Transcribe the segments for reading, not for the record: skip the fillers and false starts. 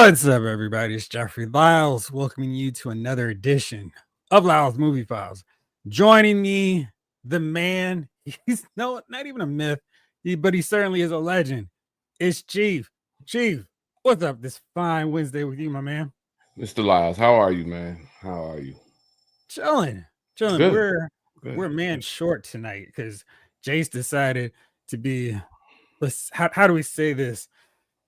What's up, everybody? It's Jeffrey Lyles welcoming you to another edition of Lyles Movie Files. Joining me, the man, he's not even a myth, but he certainly is a legend. It's Chief. Chief, what's up this fine Wednesday with you, my man? Mr. Lyles, how are you, man? How are you? Chilling. Good. We're man short tonight because Jace decided to be, how do we say this?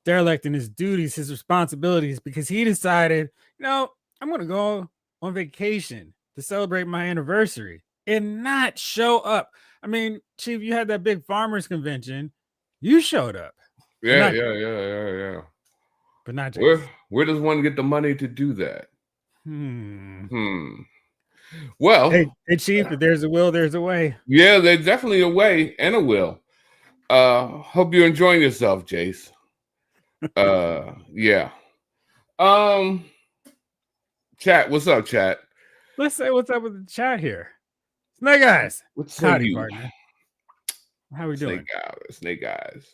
Derelict in his duties, his responsibilities, because he decided, I'm going to go on vacation to celebrate my anniversary and not show up. I mean, Chief, you had that big farmers convention. You showed up. Yeah. But not Jace. Where does one get the money to do that? Well, hey, Chief, if there's a will, there's a way. Yeah, there's definitely a way and a will. Hope you're enjoying yourself, Jace. Yeah. Chat, what's up, chat? Let's say what's up with the chat here. Snake Eyes. What's howdy, partner? How we doing? Snake Eyes.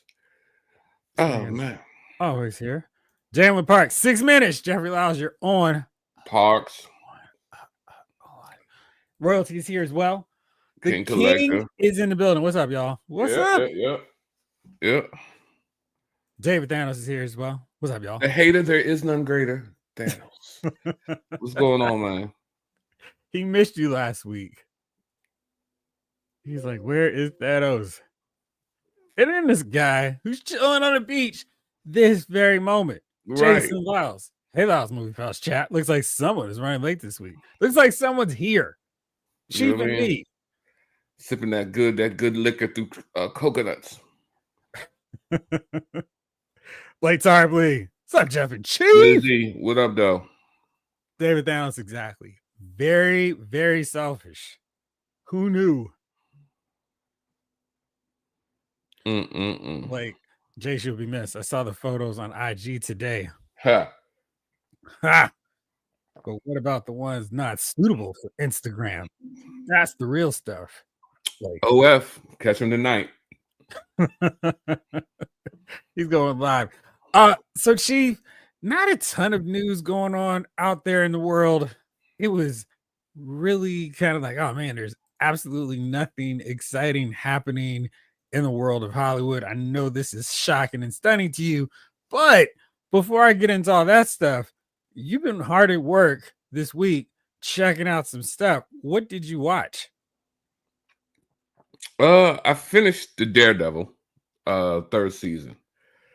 Oh, man. Always here. Jalen Parks, 6 minutes. Jeffrey Lyles, you're on. Parks. Royalty is here as well. The King King is in the building. What's up, y'all? What's up? Yeah. David Thanos is here as well. What's up, y'all? The hater, there is none greater. Thanos. What's going on, man? He missed you last week. He's like, where is Thanos? And then this guy who's chilling on the beach this very moment. Right. Jason Lyles. Hey, Lyles Movie Files chat. Looks like someone is running late this week. Looks like someone's here. Chief and me. Sipping that good liquor through coconuts. Blake Tarpley. What's up, Jeff and Chief? Lizzie, what up, though? David Thanos, exactly. Very, very selfish. Who knew? Like, Jay should be missed. I saw the photos on IG today. Ha. But what about the ones not suitable for Instagram? That's the real stuff. Like, OF, catch him tonight. He's going live. So Chief, not a ton of news going on out there in the world. It was really kind of like, oh man, there's absolutely nothing exciting happening in the world of Hollywood. I know this is shocking and stunning to you, but before I get into all that stuff, you've been hard at work this week checking out some stuff. What did you watch? I finished the Daredevil third season.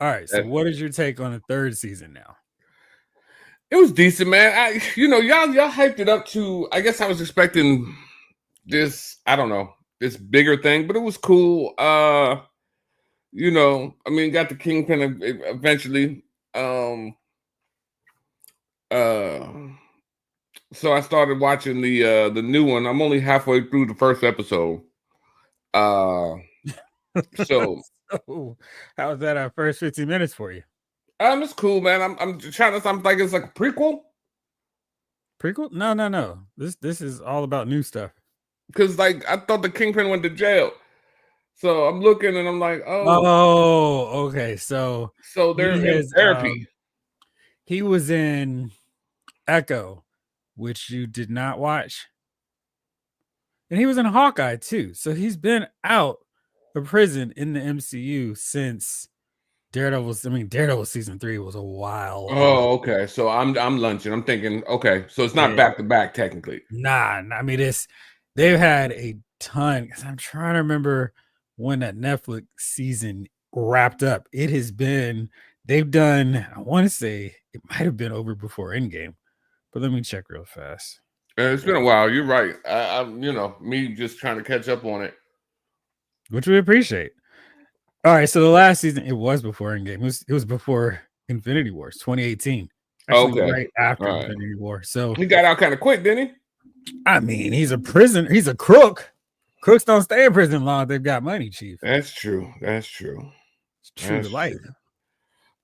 All right, so what is your take on the third season now? It was decent, man. Y'all hyped it up to, I guess I was expecting this, I don't know, this bigger thing, but it was cool. Got the Kingpin eventually. So I started watching the new one. I'm only halfway through the first episode. So how was that first 15 minutes for you? It's cool, man. I'm trying to. I'm like, it's like a prequel. Prequel? No. This is all about new stuff. Because like I thought the Kingpin went to jail, so I'm looking and I'm like, oh, okay. So they're in therapy. He was in Echo, which you did not watch, and he was in Hawkeye too. So he's been out of prison in the MCU since Daredevil season 3 was a while. Oh, okay. So I'm lunching. I'm thinking, okay, so it's not back to back technically. Nah. I mean, they've had a ton. Because I'm trying to remember when that Netflix season wrapped up. It has been. They've done. I want to say it might have been over before Endgame, but let me check real fast. It's been a while. You're right. Me just trying to catch up on it, which we appreciate. All right, so the last season, it was before Endgame. It was before Infinity Wars, 2018. Actually, okay. Right after Infinity War. So he got out kind of quick, didn't he? I mean, he's a prisoner. He's a crook. Crooks don't stay in prison long if they've got money, Chief. That's true. It's true to life.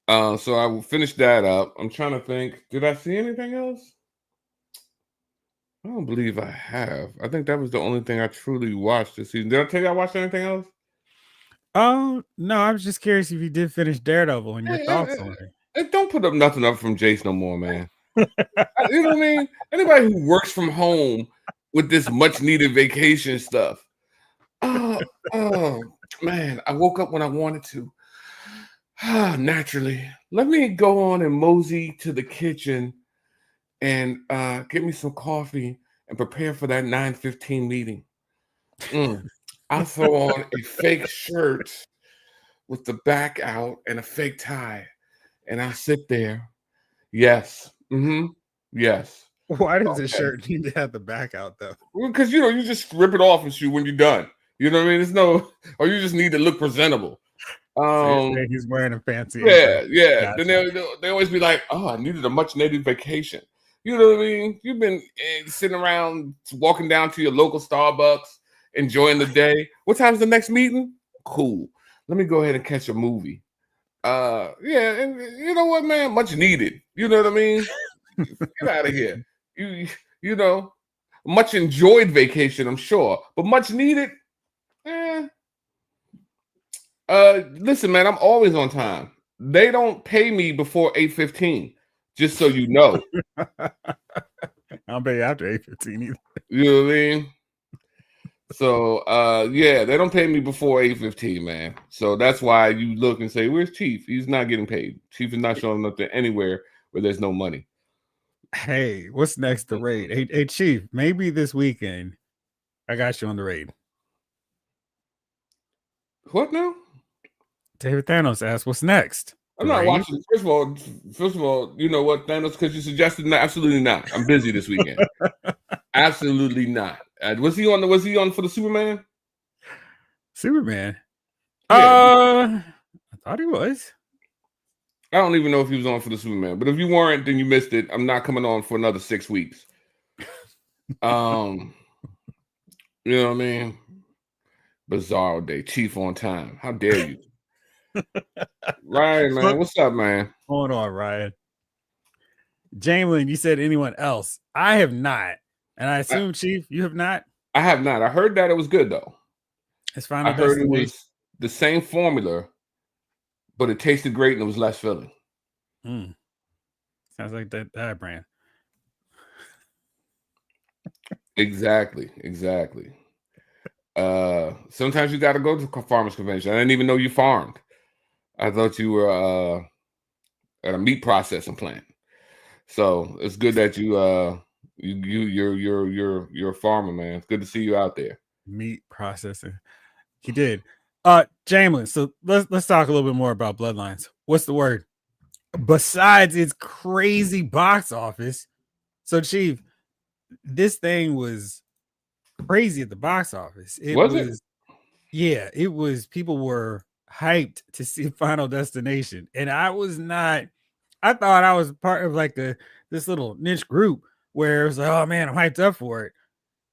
So I finished that up. I'm trying to think. Did I see anything else? I don't believe I have. I think that was the only thing I truly watched this season. Did I tell you I watched anything else? Oh, no. I was just curious if you did finish Daredevil and your thoughts on it. Don't put up nothing up from Jace no more, man. You know what I mean? Anybody who works from home with this much needed vacation stuff. Oh, oh man, I woke up when I wanted to. Naturally. Let me go on and mosey to the kitchen and get me some coffee and prepare for that 9:15 meeting. I'll throw on a fake shirt with the back out and a fake tie, and I'll sit there. Yes. Yes. Why does the Okay. shirt need to have the back out though? Because you just rip it off and shoot when you're done. You know what I mean? It's no, or you just need to look presentable. So you're saying he's wearing a fancy apron. Yeah. Then Gotcha. they always be like, "Oh, I needed a much needed vacation." You know what I mean? You've been sitting around, walking down to your local Starbucks, enjoying the day. What time's the next meeting? Cool. Let me go ahead and catch a movie. Yeah, and you know what, man? Much needed. You know what I mean? Get out of here. You know, much enjoyed vacation, I'm sure, but much needed. Eh. Listen, man, I'm always on time. They don't pay me before 8:15, just so you know. I don't pay you after 8:15 either. You know what I mean? So yeah, they don't pay me before 8:15, man. So that's why you look and say, "Where's Chief? He's not getting paid. Chief is not showing up to anywhere where there's no money." Hey, what's next? The raid. Hey, Chief, maybe this weekend I got you on the raid. What now? David Thanos asked, "What's next?" I'm The not raid. watching. First of all, you know what, Thanos? Because you suggested not. Absolutely not. I'm busy this weekend. Absolutely not. Was he on? Was he on for the Superman? Superman. Yeah. I thought he was. I don't even know if he was on for the Superman, but if you weren't, then you missed it. I'm not coming on for another 6 weeks. You know what I mean? Bizarro day, Chief on time. How dare you? Right, man. What's up, man? Hold on, Ryan. Jamelin, you said anyone else. I have not. And I assume, Chief, you have not? I have not. I heard that it was good though. His I Final heard it Destination. was the same formula, but it tasted great and it was less filling. Sounds like that brand. Exactly. Sometimes you got to go to a farmers convention. I didn't even know you farmed. I thought you were at a meat processing plant. So it's good that you're a farmer, man. It's good to see you out there. Meat processing. He did. Jamelin, so let's talk a little bit more about Bloodlines. What's the word? Besides its crazy box office. So, Chief, this thing was crazy at the box office. It was, yeah, it was. People were hyped to see Final Destination, and I was not. I thought I was part of like this little niche group where it was like, oh man, I'm hyped up for it.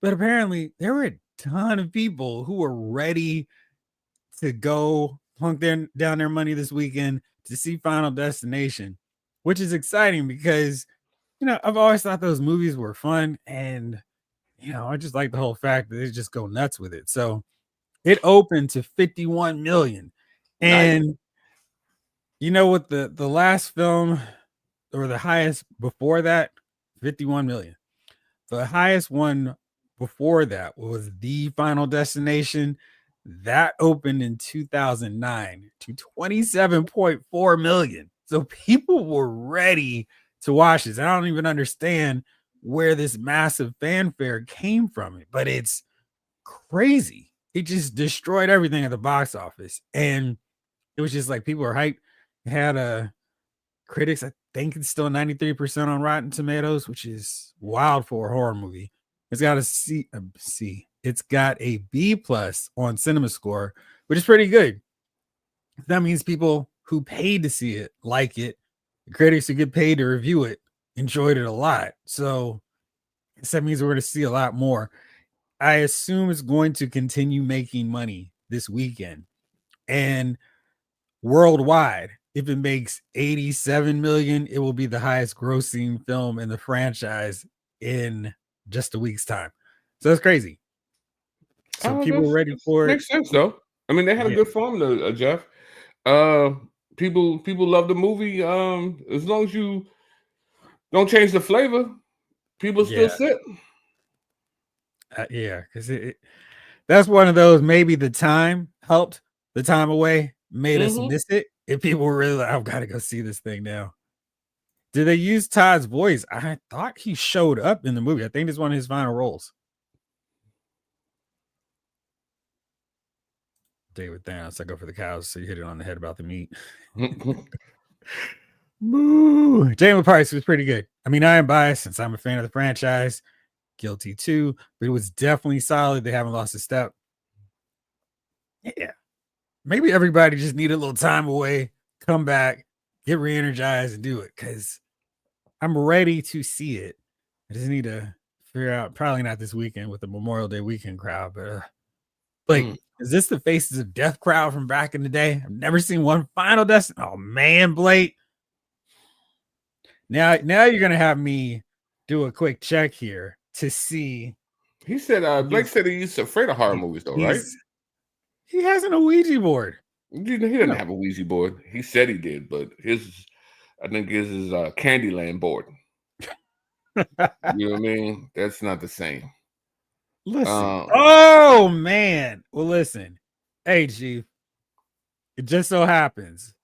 But apparently, there were a ton of people who were ready to go plunk down their money this weekend to see Final Destination, which is exciting because I've always thought those movies were fun, and I just like the whole fact that they just go nuts with it. So it opened to 51 million. Nice. And you know what the last film or the highest before that, 51 million. The highest one before that was The Final Destination. That opened in 2009 to 27.4 million. So people were ready to watch this. I don't even understand where this massive fanfare came from, but it's crazy. It just destroyed everything at the box office. And it was just like people were hyped. It had critics, I think it's still 93% on Rotten Tomatoes, which is wild for a horror movie. It's got a C. It's got a B plus on Cinema Score, which is pretty good. That means people who paid to see it like it. The critics who get paid to review it enjoyed it a lot. So that means we're going to see a lot more. I assume it's going to continue making money this weekend. And worldwide, if it makes 87 million, it will be the highest grossing film in the franchise in just a week's time. So it's crazy. So people were ready for it. Makes sense though. I mean, they had a good formula, Jeff. people love the movie. As long as you don't change the flavor, people still Yeah, sit. yeah, because that's one of those. Maybe the time helped the time away, made us Hmm. miss it. If people were really like, I've got to go see this thing now. Did they use Todd's voice? I thought he showed up in the movie. I think it's one of his final roles. David Thanos, I go for the cows, so you hit it on the head about the meat. Moo. Jalen Price was pretty good. I mean, I am biased since I'm a fan of the franchise. Guilty too, but it was definitely solid. They haven't lost a step. Yeah. Maybe everybody just need a little time away, come back, get re-energized, and do it. Cause I'm ready to see it. I just need to figure out, probably not this weekend with the Memorial Day weekend crowd, but like, is this the Faces of Death crowd from back in the day? I've never seen one Final Destination. Oh man, Blake. Now you're gonna have me do a quick check here to see. He said, Blake said he's afraid of horror movies, though, right? He has an Ouija board. He didn't have a Ouija board. He said he did, but I think his is Candyland board. You know what I mean? That's not the same. Listen. Oh man. Well, listen. Hey, Chief. It just so happens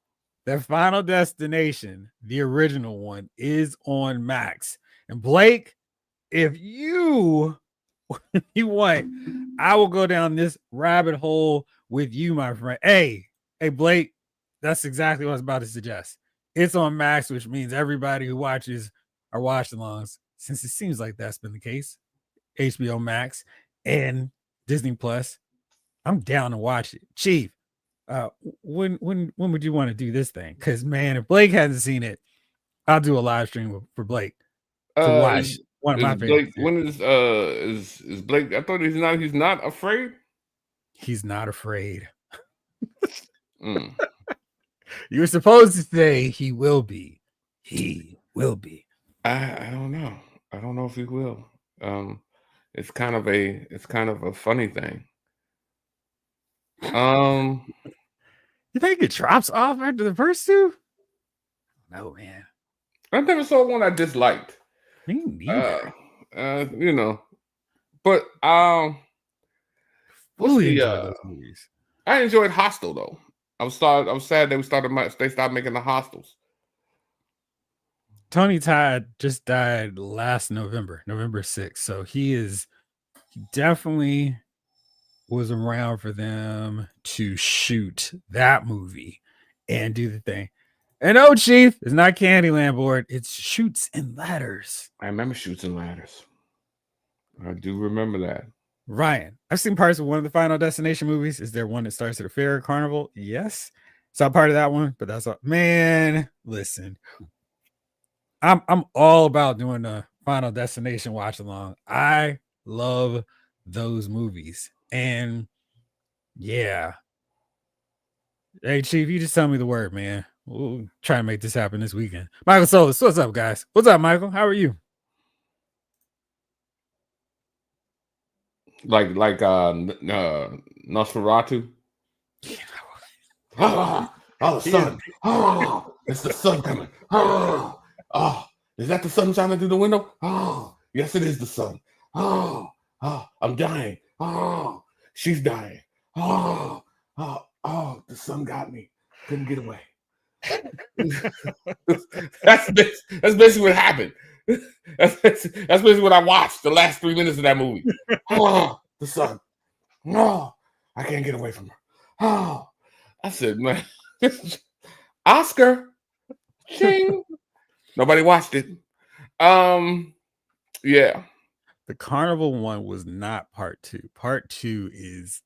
that Final Destination, the original one, is on Max. And Blake, if you want, I will go down this rabbit hole with you, my friend. Hey, Blake, that's exactly what I was about to suggest. It's on Max, which means everybody who watches our watch alongs, since it seems like that's been the case. HBO Max and Disney Plus. I'm down to watch it. Chief, when would you want to do this thing? Because man, if Blake hasn't seen it, I'll do a live stream for Blake to watch one of my favorites. When is Blake? I thought he's not afraid. He's not afraid. You were supposed to say he will be. He will be. I don't know. I don't know if he will. It's kind of a funny thing. You think it drops off after the first two? No, man. I never saw one I disliked. Me neither. You know, but fully enjoyed those movies. I enjoyed Hostel though. I was sad they stopped making the Hostels. Tony Todd just died last November 6th. So he definitely was around for them to shoot that movie and do the thing. And no, Chief, it's not Candyland board. It's Chutes and Ladders. I remember Chutes and Ladders. I do remember that. Ryan, I've seen parts of one of the Final Destination movies. Is there one that starts at a fair or carnival? Yes. It's not part of that one, but that's all. Man, listen. I'm all about doing a Final Destination watch along. I love those movies. And yeah. Hey, Chief, you just tell me the word, man. We'll try to make this happen this weekend. Michael Solis, what's up, guys? What's up, Michael? How are you? Like Nosferatu. Oh, the sun. Oh, it's the sun coming. Oh, is that the sun shining through the window? Oh, yes, it is the sun. Oh, I'm dying. Oh, she's dying. Oh, the sun got me. Couldn't get away. That's basically what happened. That's basically what I watched the last 3 minutes of that movie. Oh, the sun. Oh, I can't get away from her. Oh, I said, man, Oscar. Ching. Nobody watched it. Yeah. The carnival one was not part 2. Part 2 is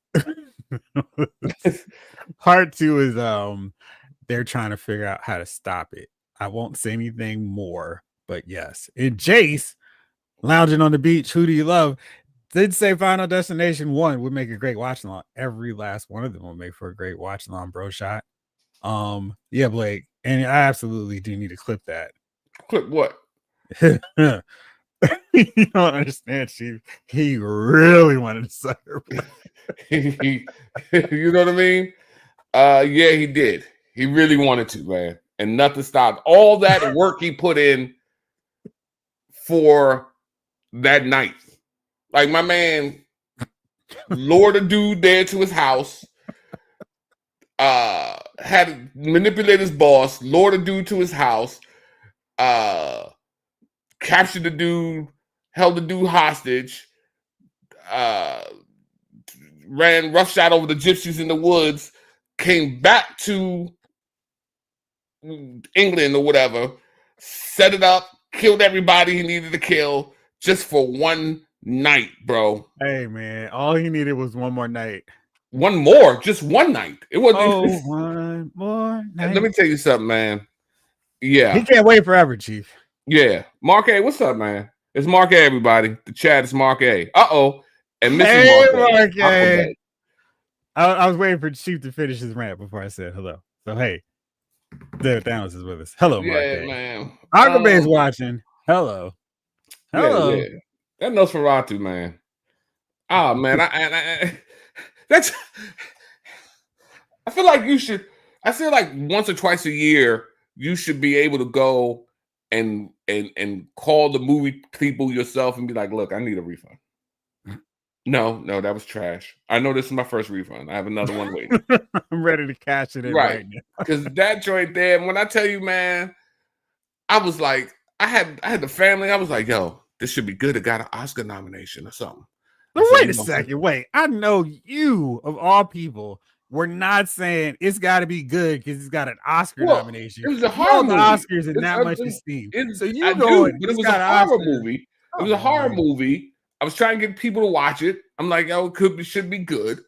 they're trying to figure out how to stop it. I won't say anything more, but yes. And Jace lounging on the beach, who do you love? Did say Final Destination 1 would make a great watch along. Every last one of them would make for a great watch along, bro shot. Yeah, Blake. And I absolutely do need to clip that. Clip what? You don't understand, Chief. He really wanted to suck her. You know what I mean? Yeah, he did. He really wanted to, man. And nothing stopped. All that work he put in for that night. Like my man lured a dude there to his house, had to manipulate his boss, lured a dude to his house, captured the dude, held the dude hostage, uh, ran roughshod over the gypsies in the woods, came back to England or whatever, set it up, killed everybody he needed to kill just for one night, bro. Hey man, all he needed was one more night. One more, just one night. It wasn't. One more night. Let me tell you something, man. Yeah, he can't wait forever, Chief. Yeah, Mark A. What's up, man? It's Mark A. Everybody, the chat is Mark A. And Mrs. Hey, Mark A. I was waiting for Chief to finish his rant before I said hello. So hey, David Thanos is with us. Hello, Mark A. Man. Akabe's watching. Hello. Yeah. That Nosferatu, man. Oh man, that's. I feel like you should. I feel like once or twice a year you should be able to go and call the movie people yourself and be like, look, I need a refund. No, that was trash. I know this is my first refund. I have another one waiting. I'm ready to cash it in right now. Because that joint there, when I tell you, man, I was like, I had the family. I was like, yo, this should be good. It got an Oscar nomination or something. But wait a second. Wait, I know you, of all people, were not saying it's got to be good because it's got an Oscar nomination. It was a horror movie. Oscars and that much esteem. So you but it was a horror movie. It was a horror movie. I was trying to get people to watch it. I'm like, yo, it should be good.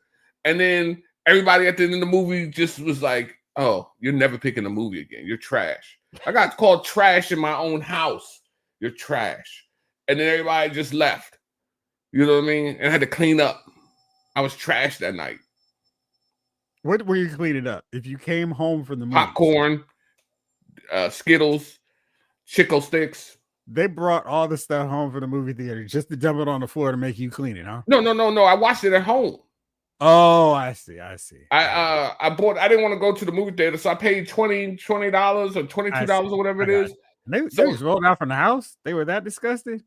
And then everybody at the end of the movie just was like, oh, you're never picking a movie again. You're trash. I got called trash in my own house. You're trash. And then everybody just left. You know what I mean? And I had to clean up. I was trash that night. What were you cleaning up? If you came home from the movie? Popcorn, Skittles, Chico sticks. They brought all the stuff home from the movie theater just to dump it on the floor to make you clean it, huh? No. I watched it at home. Oh, I see. I didn't want to go to the movie theater, so I paid $20 or $22 or whatever it is. They just rolled out from the house. They were that disgusted.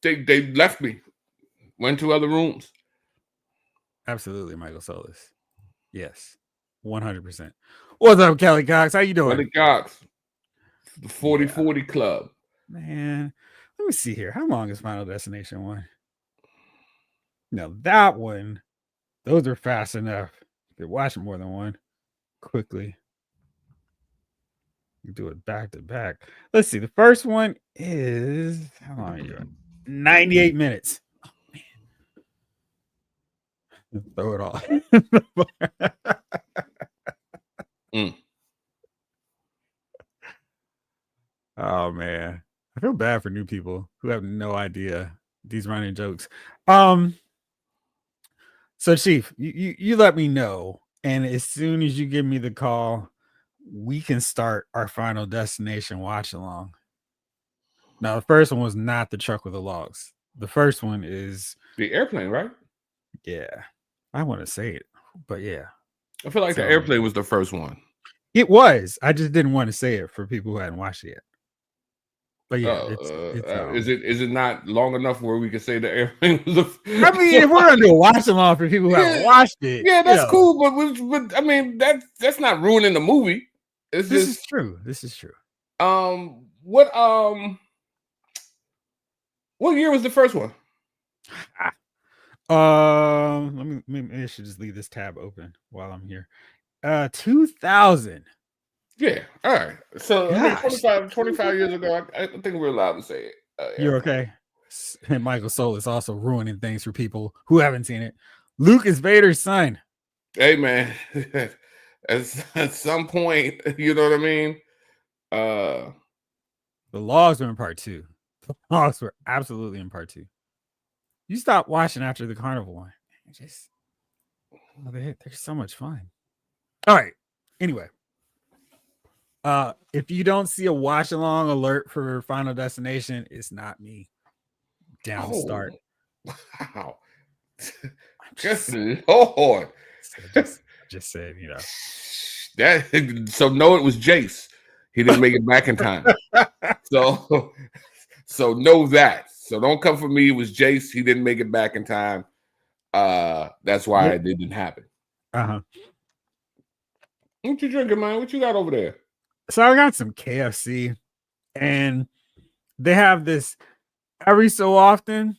They left me. Went to other rooms. Absolutely, Michael Solis. Yes, 100%. What's up, Kelly Cox? How you doing? Kelly Cox, the 40/40 Club. Man, let me see here. How long is Final Destination 1? Now that one, those are fast enough. You could watch more than one quickly. You do it back to back. Let's see. The first one is how long are you doing? 98 minutes. Throw it all. Oh man, I feel bad for new people who have no idea these running jokes. So Chief, you let me know, and as soon as you give me the call, we can start our Final Destination watch along. Now, the first one was not the truck with the logs. The first one is the airplane, right? Yeah. I want to say it, but yeah. I feel like the airplane was the first one. It was. I just didn't want to say it for people who hadn't watched it yet. But yeah, is it not long enough where we can say the airplane was I mean, if we're gonna do a watch along for people who haven't watched it, yeah, that's cool. But I mean, that's not ruining the movie. This is true. What year was the first one? Maybe I should just leave this tab open while I'm here. 2000. Yeah. All right. So I mean, 25 years ago, I think we're allowed to say it. You're okay. And Michael Soul is also ruining things for people who haven't seen it. Luke is Vader's son. Hey man, at some point, you know what I mean. The logs were in part 2. The logs were absolutely in part 2. You stopped watching after the carnival one. They're so much fun. All right. Anyway, if you don't see a watch along alert for Final Destination, it's not me. Down start. Wow. Good Lord. Just said, That so no, it was Jace. He didn't make it back in time. So so know that. So don't come for me. It was Jace. He didn't make it back in time. That's why it didn't happen. Uh-huh. What you drinking, man? What you got over there? So I got some KFC, and they have this every so often.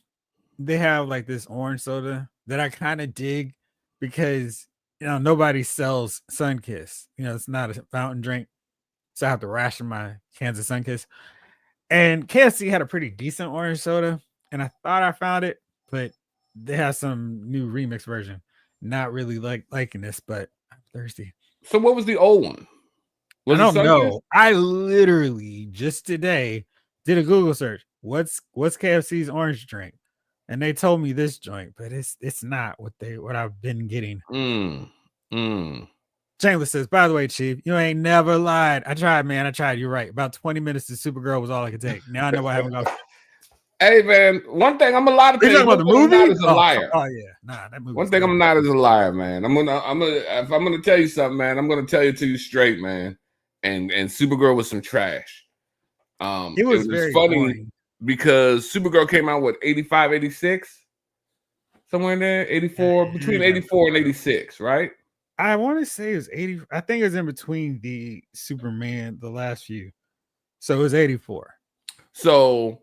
They have like this orange soda that I kind of dig because nobody sells Sunkiss. It's not a fountain drink, so I have to ration my cans of Sunkiss. And KFC had a pretty decent orange soda, and I thought I found it, but they have some new remix version. Not really liking this, but I'm thirsty. So what was the old one? I Was it don't Sunkist? know. I literally just today did a Google search. What's KFC's orange drink? And they told me this joint, but it's not what I've been getting. Shameless says, by the way, Chief, you ain't never lied. I tried, man. I tried. You're right. About 20 minutes to Supergirl was all I could take. Now I know I haven't gone. Hey man, one thing I'm a lot of Are you things. talking about the movie? I'm not as a liar. Oh yeah, nah, that movie. One thing I'm not as a liar, man. If I'm gonna tell you something, man, I'm gonna tell you to you straight, man. And Supergirl was some trash. It was very funny boring. Because Supergirl came out what 85, 86? Somewhere in there, 84, between 84 and 86, right? I want to say it was 80. I think it was in between the Superman, the last few. So it was 84. So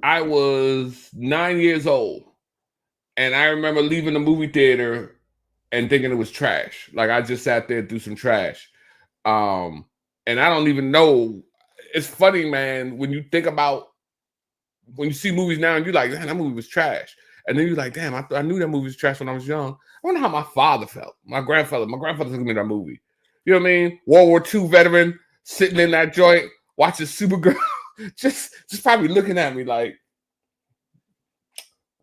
I was 9 years old, and I remember leaving the movie theater and thinking it was trash. Like I just sat there through some trash. And I don't even know. It's funny, man, when you think about when you see movies now and you're like, man, that movie was trash. And then you're like, damn, I knew that movie was trash when I was young. I wonder how my father felt. My grandfather took me to that movie. You know what I mean? World War II veteran sitting in that joint watching Supergirl, just probably looking at me like,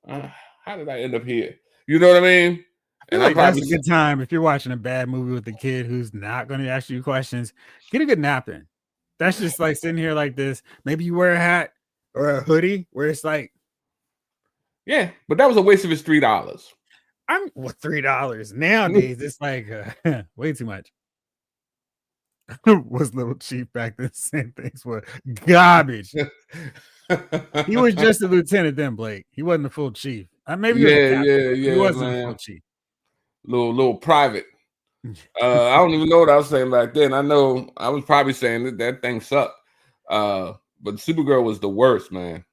how did I end up here? You know what I mean? And like that's a good time if you're watching a bad movie with a kid who's not going to ask you questions. Get a good nap in. That's just like sitting here like this. Maybe you wear a hat or a hoodie where it's like, yeah, but that was a waste of his $3. I'm what $3 nowadays? It's like way too much. Was a little cheap back then. Same things were garbage. He was just a lieutenant then, Blake. He wasn't a full chief. Maybe he was a captain. He wasn't a full chief. Little private. I don't even know what I was saying back then. I know I was probably saying that thing sucked. But Supergirl was the worst, man.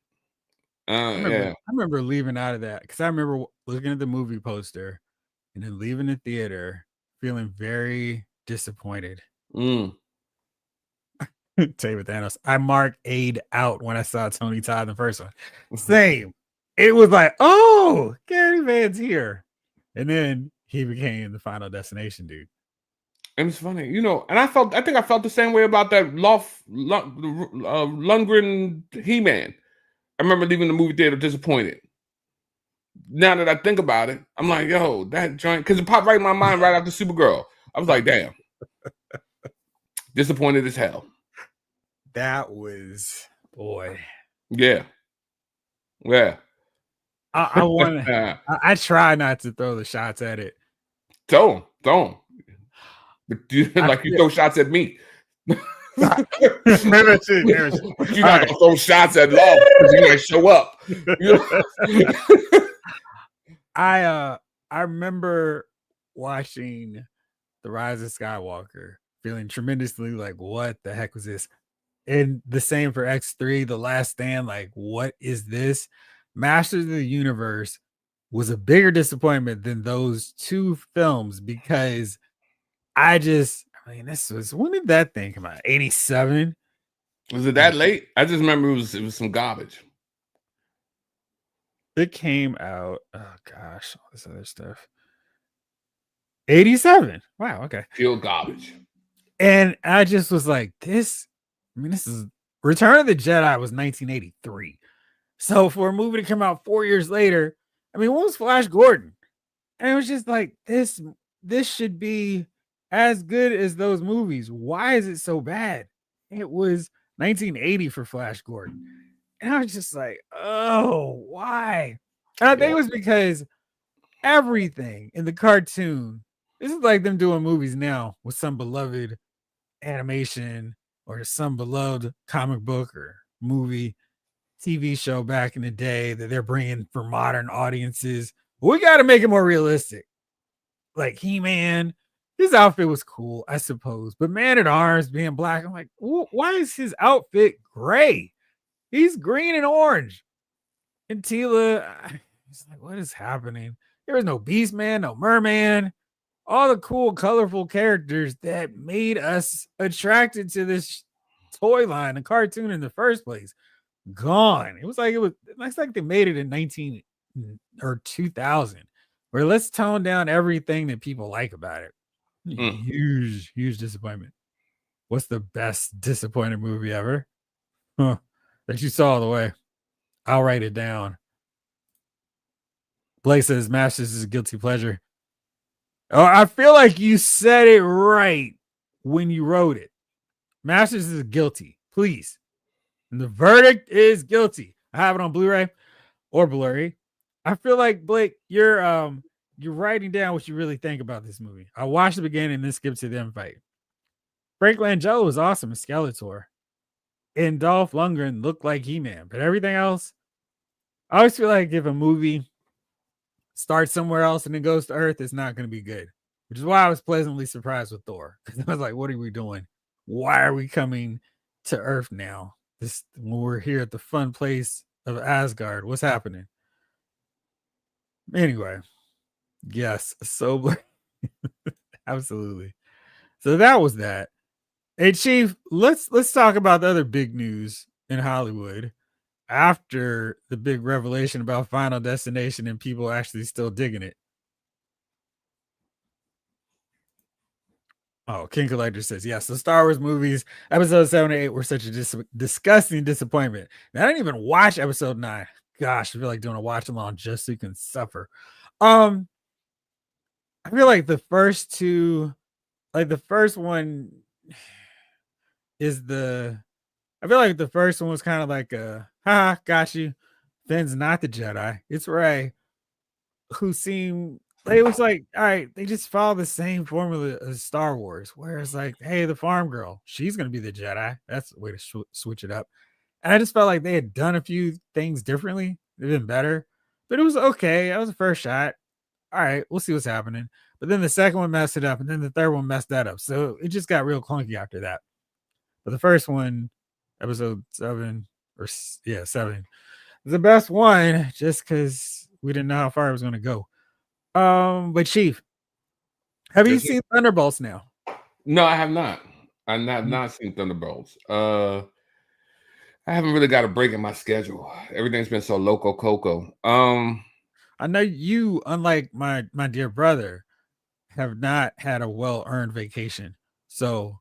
I remember leaving out of that because I remember looking at the movie poster and then leaving the theater feeling very disappointed. Tell you with Thanos, I marked Aid out when I saw Tony Todd in the first one. Same. It was like, oh, Gary Van's here. And then he became the Final Destination dude. And it's funny, and I think I felt the same way about that Lundgren He-Man. I remember leaving the movie theater disappointed. Now that I think about it, I'm like, yo, that joint, because it popped right in my mind right after Supergirl. I was like, damn. Disappointed as hell. That was, boy. Yeah. Yeah. I want to, I try not to throw the shots at it. Don't. But you throw shots at me. Maybe I should. You're not gonna throw shots at love because you might show up. I remember watching The Rise of Skywalker, feeling tremendously like, what the heck was this? And the same for X3, The Last Stand. Like, what is this? Masters of the Universe was a bigger disappointment than those two films because this was, when did that thing come out? 87? Was it that late? I just remember it was some garbage. It came out, oh gosh, all this other stuff. 87. Wow, okay. Pure garbage. And I just was like, this is Return of the Jedi was 1983. So for a movie to come out 4 years later, what was Flash Gordon? And it was just like, this should be as good as those movies. Why is it so bad? It was 1980 for Flash Gordon. And I was just like, oh, why? And I think it was because everything in the cartoon This is like them doing movies now with some beloved animation or some beloved comic book or movie, TV show back in the day that they're bringing for modern audiences. We got to make it more realistic. Like He-Man, his outfit was cool, I suppose, but Man at Arms being black, I'm like, why is his outfit gray? He's green and orange. And Tila, it's like, what is happening? There was no Beast Man, no Merman, all the cool, colorful characters that made us attracted to this toy line, a cartoon in the first place, gone. It's like they made it in 19 or 2000, where let's tone down everything that people like about it. Huge disappointment. What's the best disappointed movie ever? Huh. That you saw all the way. I'll write it down. Blake says Masters is a guilty pleasure. Oh, I feel like you said it right when you wrote it. Masters is guilty, please. And the verdict is guilty. I have it on Blu-ray or Blu-ray. I feel like Blake, you're writing down what you really think about this movie. I watched the beginning and then skipped to the end fight. Frank Langella was awesome as Skeletor. And Dolph Lundgren looked like He-Man. But everything else, I always feel like if a movie starts somewhere else and then goes to Earth, it's not going to be good. Which is why I was pleasantly surprised with Thor. Because I was like, what are we doing? Why are we coming to Earth now? When we're here at the fun place of Asgard. What's happening? Anyway, yes, so absolutely. So that was that. Hey, Chief, let's talk about the other big news in Hollywood after the big revelation about Final Destination and people actually still digging it. Oh, King Collector says, yes, the Star Wars movies, episode 7 and 8 were such a disgusting disappointment. Now, I didn't even watch episode 9. Gosh, I feel like doing a watch along just so you can suffer. I feel like the first two, like the first one I feel like the first one was kind of like got you. Finn's not the Jedi. It's Rey, who seemed like it was like, all right, they just follow the same formula as Star Wars, where it's like, hey, the farm girl, she's gonna be the Jedi. That's the way to switch it up. And I just felt like they had done a few things differently. It'd been better, but it was okay. That was the first shot. All right, we'll see what's happening. But then the second one messed it up, and then the third one messed that up. So it just got real clunky after that. But the first one, episode 7, 7, was the best one just because we didn't know how far it was going to go. But Chief, have you seen Thunderbolts now? No, I have not. I have not seen Thunderbolts. I haven't really got a break in my schedule. Everything's been so loco coco. I know you, unlike my dear brother, have not had a well-earned vacation. So,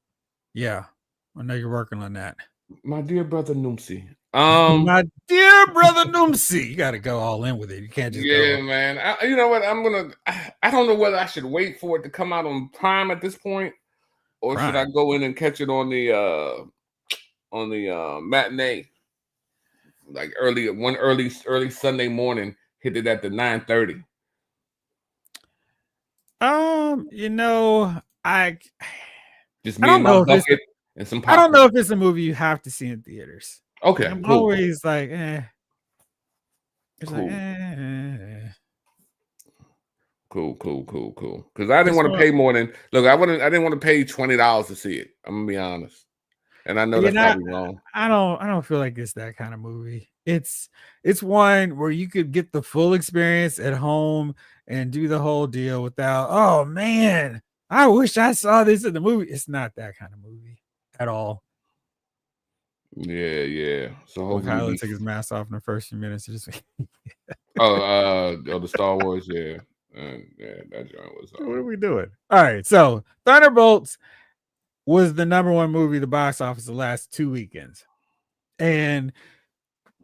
yeah, I know you're working on that. My dear brother Noomsy. My dear brother Noomsy. You got to go all in with it. You can't just go. Yeah, man. You know what? I don't know whether I should wait for it to come out on Prime at this point, or should I go in and catch it on the matinee, like early Sunday morning. Hit it at the 9:30. You know, just me and my bucket and some popcorn. I don't know if it's a movie you have to see in theaters. Okay, I'm cool. always like, It's cool. Like, Cool. Because I didn't want to pay more than I didn't want to pay $20 to see it. I'm gonna be honest, and I know that's probably wrong. I don't feel like it's that kind of movie. It's one where you could get the full experience at home and do the whole deal without, oh man, I wish I saw this in the movie. It's not that kind of movie at all. Yeah. So hopefully Kylo took his mask off in the first few minutes. Just the Star Wars, yeah. That joint was. What are we doing? All right, so Thunderbolts was the number one movie at the box office the last 2 weekends, and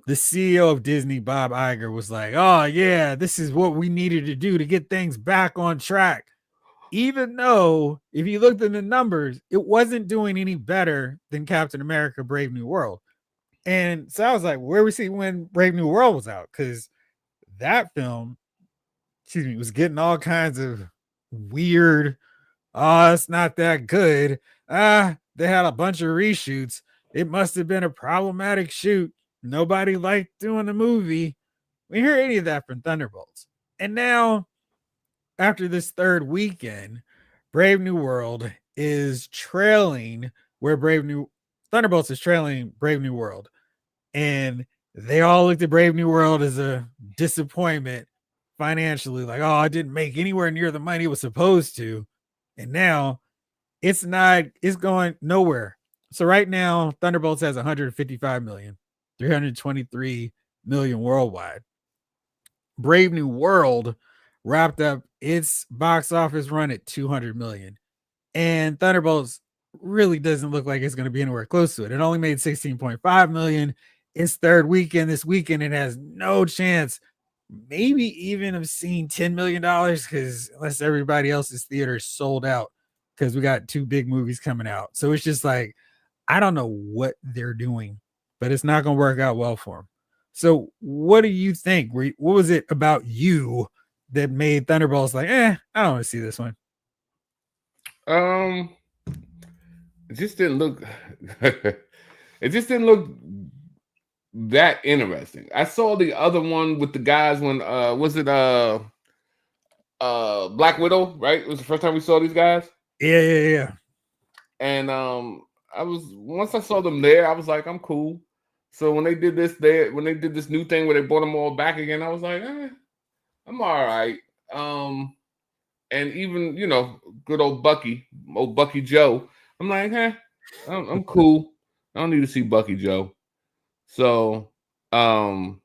the CEO of Disney, Bob Iger, was like, "Oh yeah, this is what we needed to do to get things back on track." Even though, if you looked at the numbers, it wasn't doing any better than Captain America: Brave New World. And so I was like, "Where we see when Brave New World was out?" Because that film, was getting all kinds of weird. Oh, it's not that good. They had a bunch of reshoots. It must have been a problematic shoot. Nobody liked doing the movie. We hear any of that from Thunderbolts. And now, after this third weekend, Brave New World is trailing where Brave New Thunderbolts is trailing Brave New World. And they all looked at Brave New World as a disappointment financially, like, oh, I didn't make anywhere near the money it was supposed to. And now it's not, it's going nowhere. So right now, Thunderbolts has 155 million, 323 million worldwide. Brave New World wrapped up its box office run at 200 million. And Thunderbolts really doesn't look like it's going to be anywhere close to it. It only made 16.5 million. Its third weekend this weekend, it has no chance, maybe even of seeing $10 million because unless everybody else's theater is sold out because we got two big movies coming out. So it's just like, I don't know what they're doing, but it's not going to work out well for them. So what do you think? What was it about you that made Thunderbolts like, I don't want to see this one? Um, it just didn't look. It just didn't look that interesting. I saw the other one with the guys when was it Black Widow, right? It was the first time we saw these guys. Yeah. And I was once I saw them there, I was like, I'm cool. So when they did this new thing where they brought them all back again, I was like, I'm all right. And even good old Bucky Joe, I'm like, I'm cool. I don't need to see Bucky Joe. So I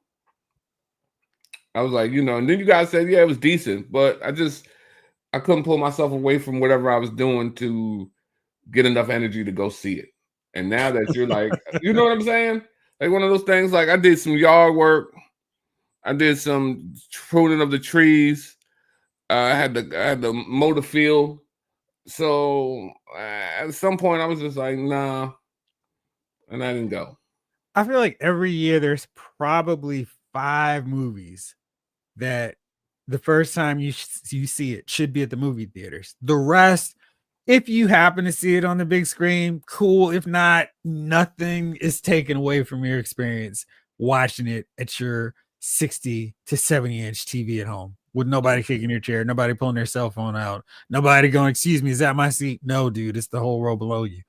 was like, and then you guys said, yeah, it was decent, but I couldn't pull myself away from whatever I was doing to get enough energy to go see it. And now that you're like, you know what I'm saying? Like one of those things, like I did some yard work. I did some pruning of the trees. I had to mow the field. So at some point I was just like, nah. And I didn't go. I feel like every year there's probably 5 movies that the first time you see it should be at the movie theaters. The rest, if you happen to see it on the big screen, cool. If not, nothing is taken away from your experience watching it at your 60 to 70-inch TV at home with nobody kicking your chair, nobody pulling their cell phone out, nobody going, excuse me, is that my seat? No, dude, it's the whole row below you.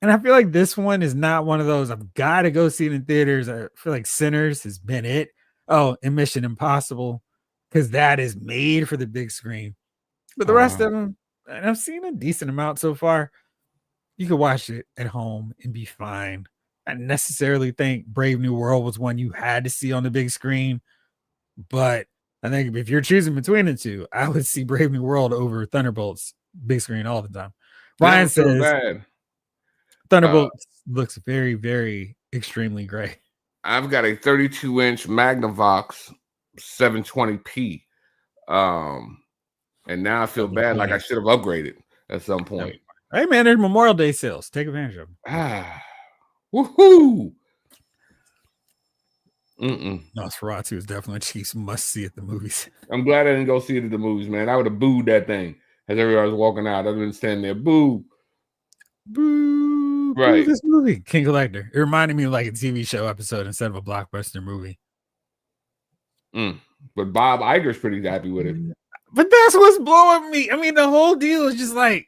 And I feel like this one is not one of those I've got to go see it in theaters. I feel like Sinners has been it. Oh, and Mission Impossible, because that is made for the big screen. But the rest of them, and I've seen a decent amount so far. You could watch it at home and be fine. I necessarily think Brave New World was one you had to see on the big screen. But I think if you're choosing between the two, I would see Brave New World over Thunderbolts big screen all the time. Ryan says Thunderbolt looks very, very extremely gray. I've got a 32-inch Magnavox 720p. And now I feel bad, like I should have upgraded at some point. Hey man, there's Memorial Day sales. Take advantage of them. Woohoo! Nosferatu is definitely a Chiefs must see at the movies. I'm glad I didn't go see it at the movies, man. I would have booed that thing as everybody was walking out. I'd been standing there, boo. Boo. Right. Boo this movie, King Collector. It reminded me of like a TV show episode instead of a blockbuster movie. But Bob Iger's pretty happy with it. But that's what's blowing me. I mean, the whole deal is just like,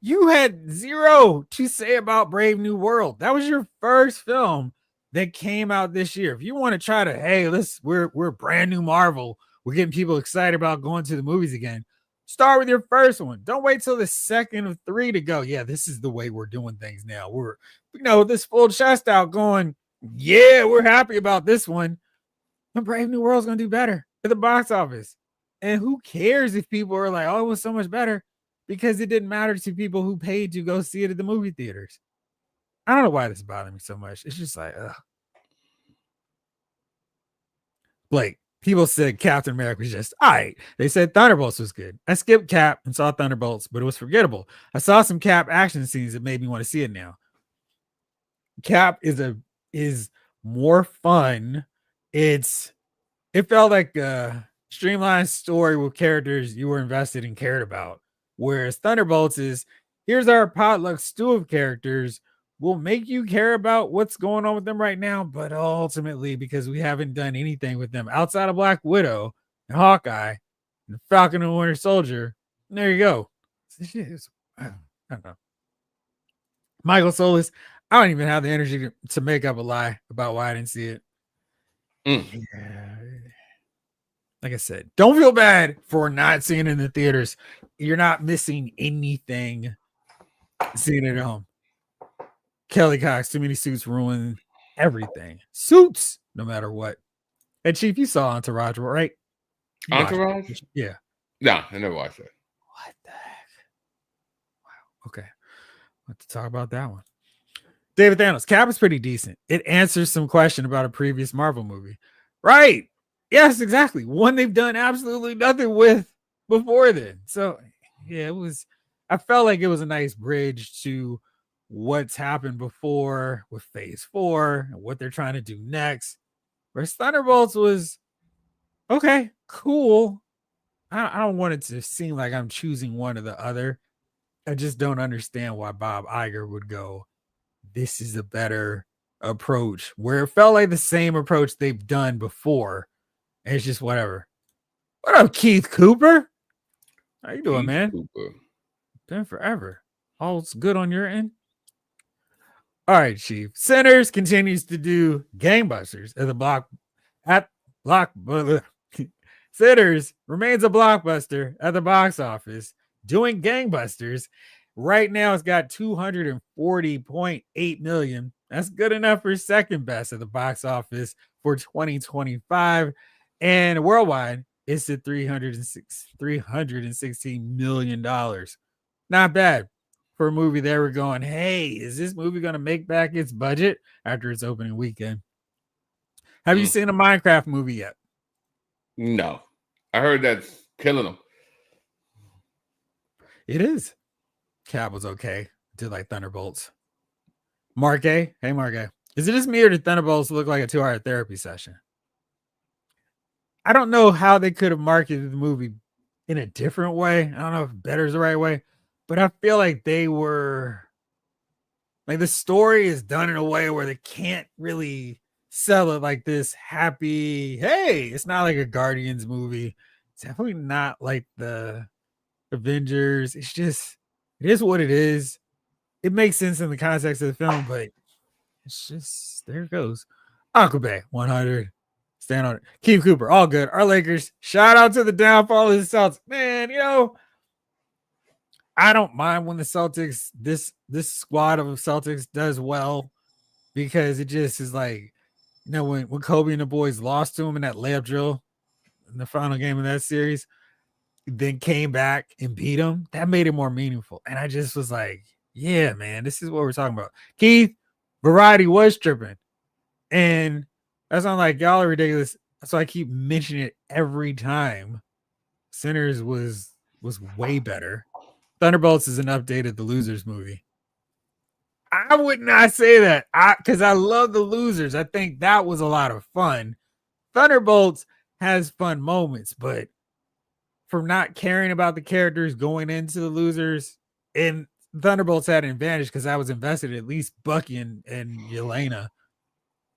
you had zero to say about Brave New World. That was your first film that came out this year. If you want to try to, hey, we're brand new Marvel. We're getting people excited about going to the movies again. Start with your first one. Don't wait till the second of 3 to go. Yeah, this is the way we're doing things now. We're, this full chest out going, yeah, we're happy about this one. But Brave New World's going to do better at the box office. And who cares if people are like, oh, it was so much better? Because it didn't matter to people who paid to go see it at the movie theaters. I don't know why this bothers me so much. It's just like, ugh. Blake, people said Captain America was just all right. They said Thunderbolts was good. I skipped Cap and saw Thunderbolts, but it was forgettable. I saw some Cap action scenes that made me want to see it now. Cap is more fun. It felt like streamlined story with characters you were invested and cared about. Whereas Thunderbolts is here's our potluck stew of characters. We'll make you care about what's going on with them right now, but ultimately, because we haven't done anything with them outside of Black Widow and Hawkeye and Falcon and Winter Soldier, there you go. I don't know. Michael Solis, I don't even have the energy to make up a lie about why I didn't see it. Yeah. Like I said, don't feel bad for not seeing it in the theaters. You're not missing anything seeing it at home. Kelly Cox, too many suits ruin everything. Suits, no matter what. And Chief, you saw Entourage, right? Entourage? Yeah. No, I never watched it. What the heck? Wow. Okay. Let's talk about that one. David Thanos, Cap is pretty decent. It answers some question about a previous Marvel movie. Right. Yes, exactly. One they've done absolutely nothing with before then. So, yeah, I felt like it was a nice bridge to what's happened before with phase 4 and what they're trying to do next. Whereas Thunderbolts was okay, cool. I don't want it to seem like I'm choosing one or the other. I just don't understand why Bob Iger would go, this is a better approach, where it felt like the same approach they've done before. And it's just whatever. What up, Keith Cooper? How you doing, man? Cooper. Been forever. All's good on your end? All right, Chief. Sinners continues to do gangbusters at block. Sinners remains a blockbuster at the box office, doing gangbusters. Right now, it's got 240.8 million. That's good enough for second best at the box office for 2025. And worldwide, it's at $316 million. Not bad for a movie they were going, hey, is this movie going to make back its budget after its opening weekend? Have you seen a Minecraft movie yet? No. I heard that's killing them. It is. Cab was okay. Did like Thunderbolts. Mark A. Hey, Mark A. Is it just me or did Thunderbolts look like a 2-hour therapy session? I don't know how they could have marketed the movie in a different way. I don't know if better is the right way, but I feel like they were like the story is done in a way where they can't really sell it like this happy. Hey, it's not like a Guardians movie. It's definitely not like the Avengers. It's just, it is what it is. It makes sense in the context of the film, but it's just, there it goes. Aquabe 100. Stand on it. Keith Cooper, all good. Our Lakers, shout out to the downfall of the Celtics. Man, I don't mind when the Celtics, this squad of Celtics does well, because it just is like, when Kobe and the boys lost to him in that layup drill in the final game of that series, then came back and beat him, that made it more meaningful. And I just was like, yeah, man, this is what we're talking about. Keith, Variety was tripping. And that's not like y'all are ridiculous. So I keep mentioning it every time. Sinners was way better. Thunderbolts is an updated The Losers movie. I would not say that because I love The Losers. I think that was a lot of fun. Thunderbolts has fun moments, but from not caring about the characters going into The Losers, and Thunderbolts had an advantage because I was invested in at least Bucky and Yelena.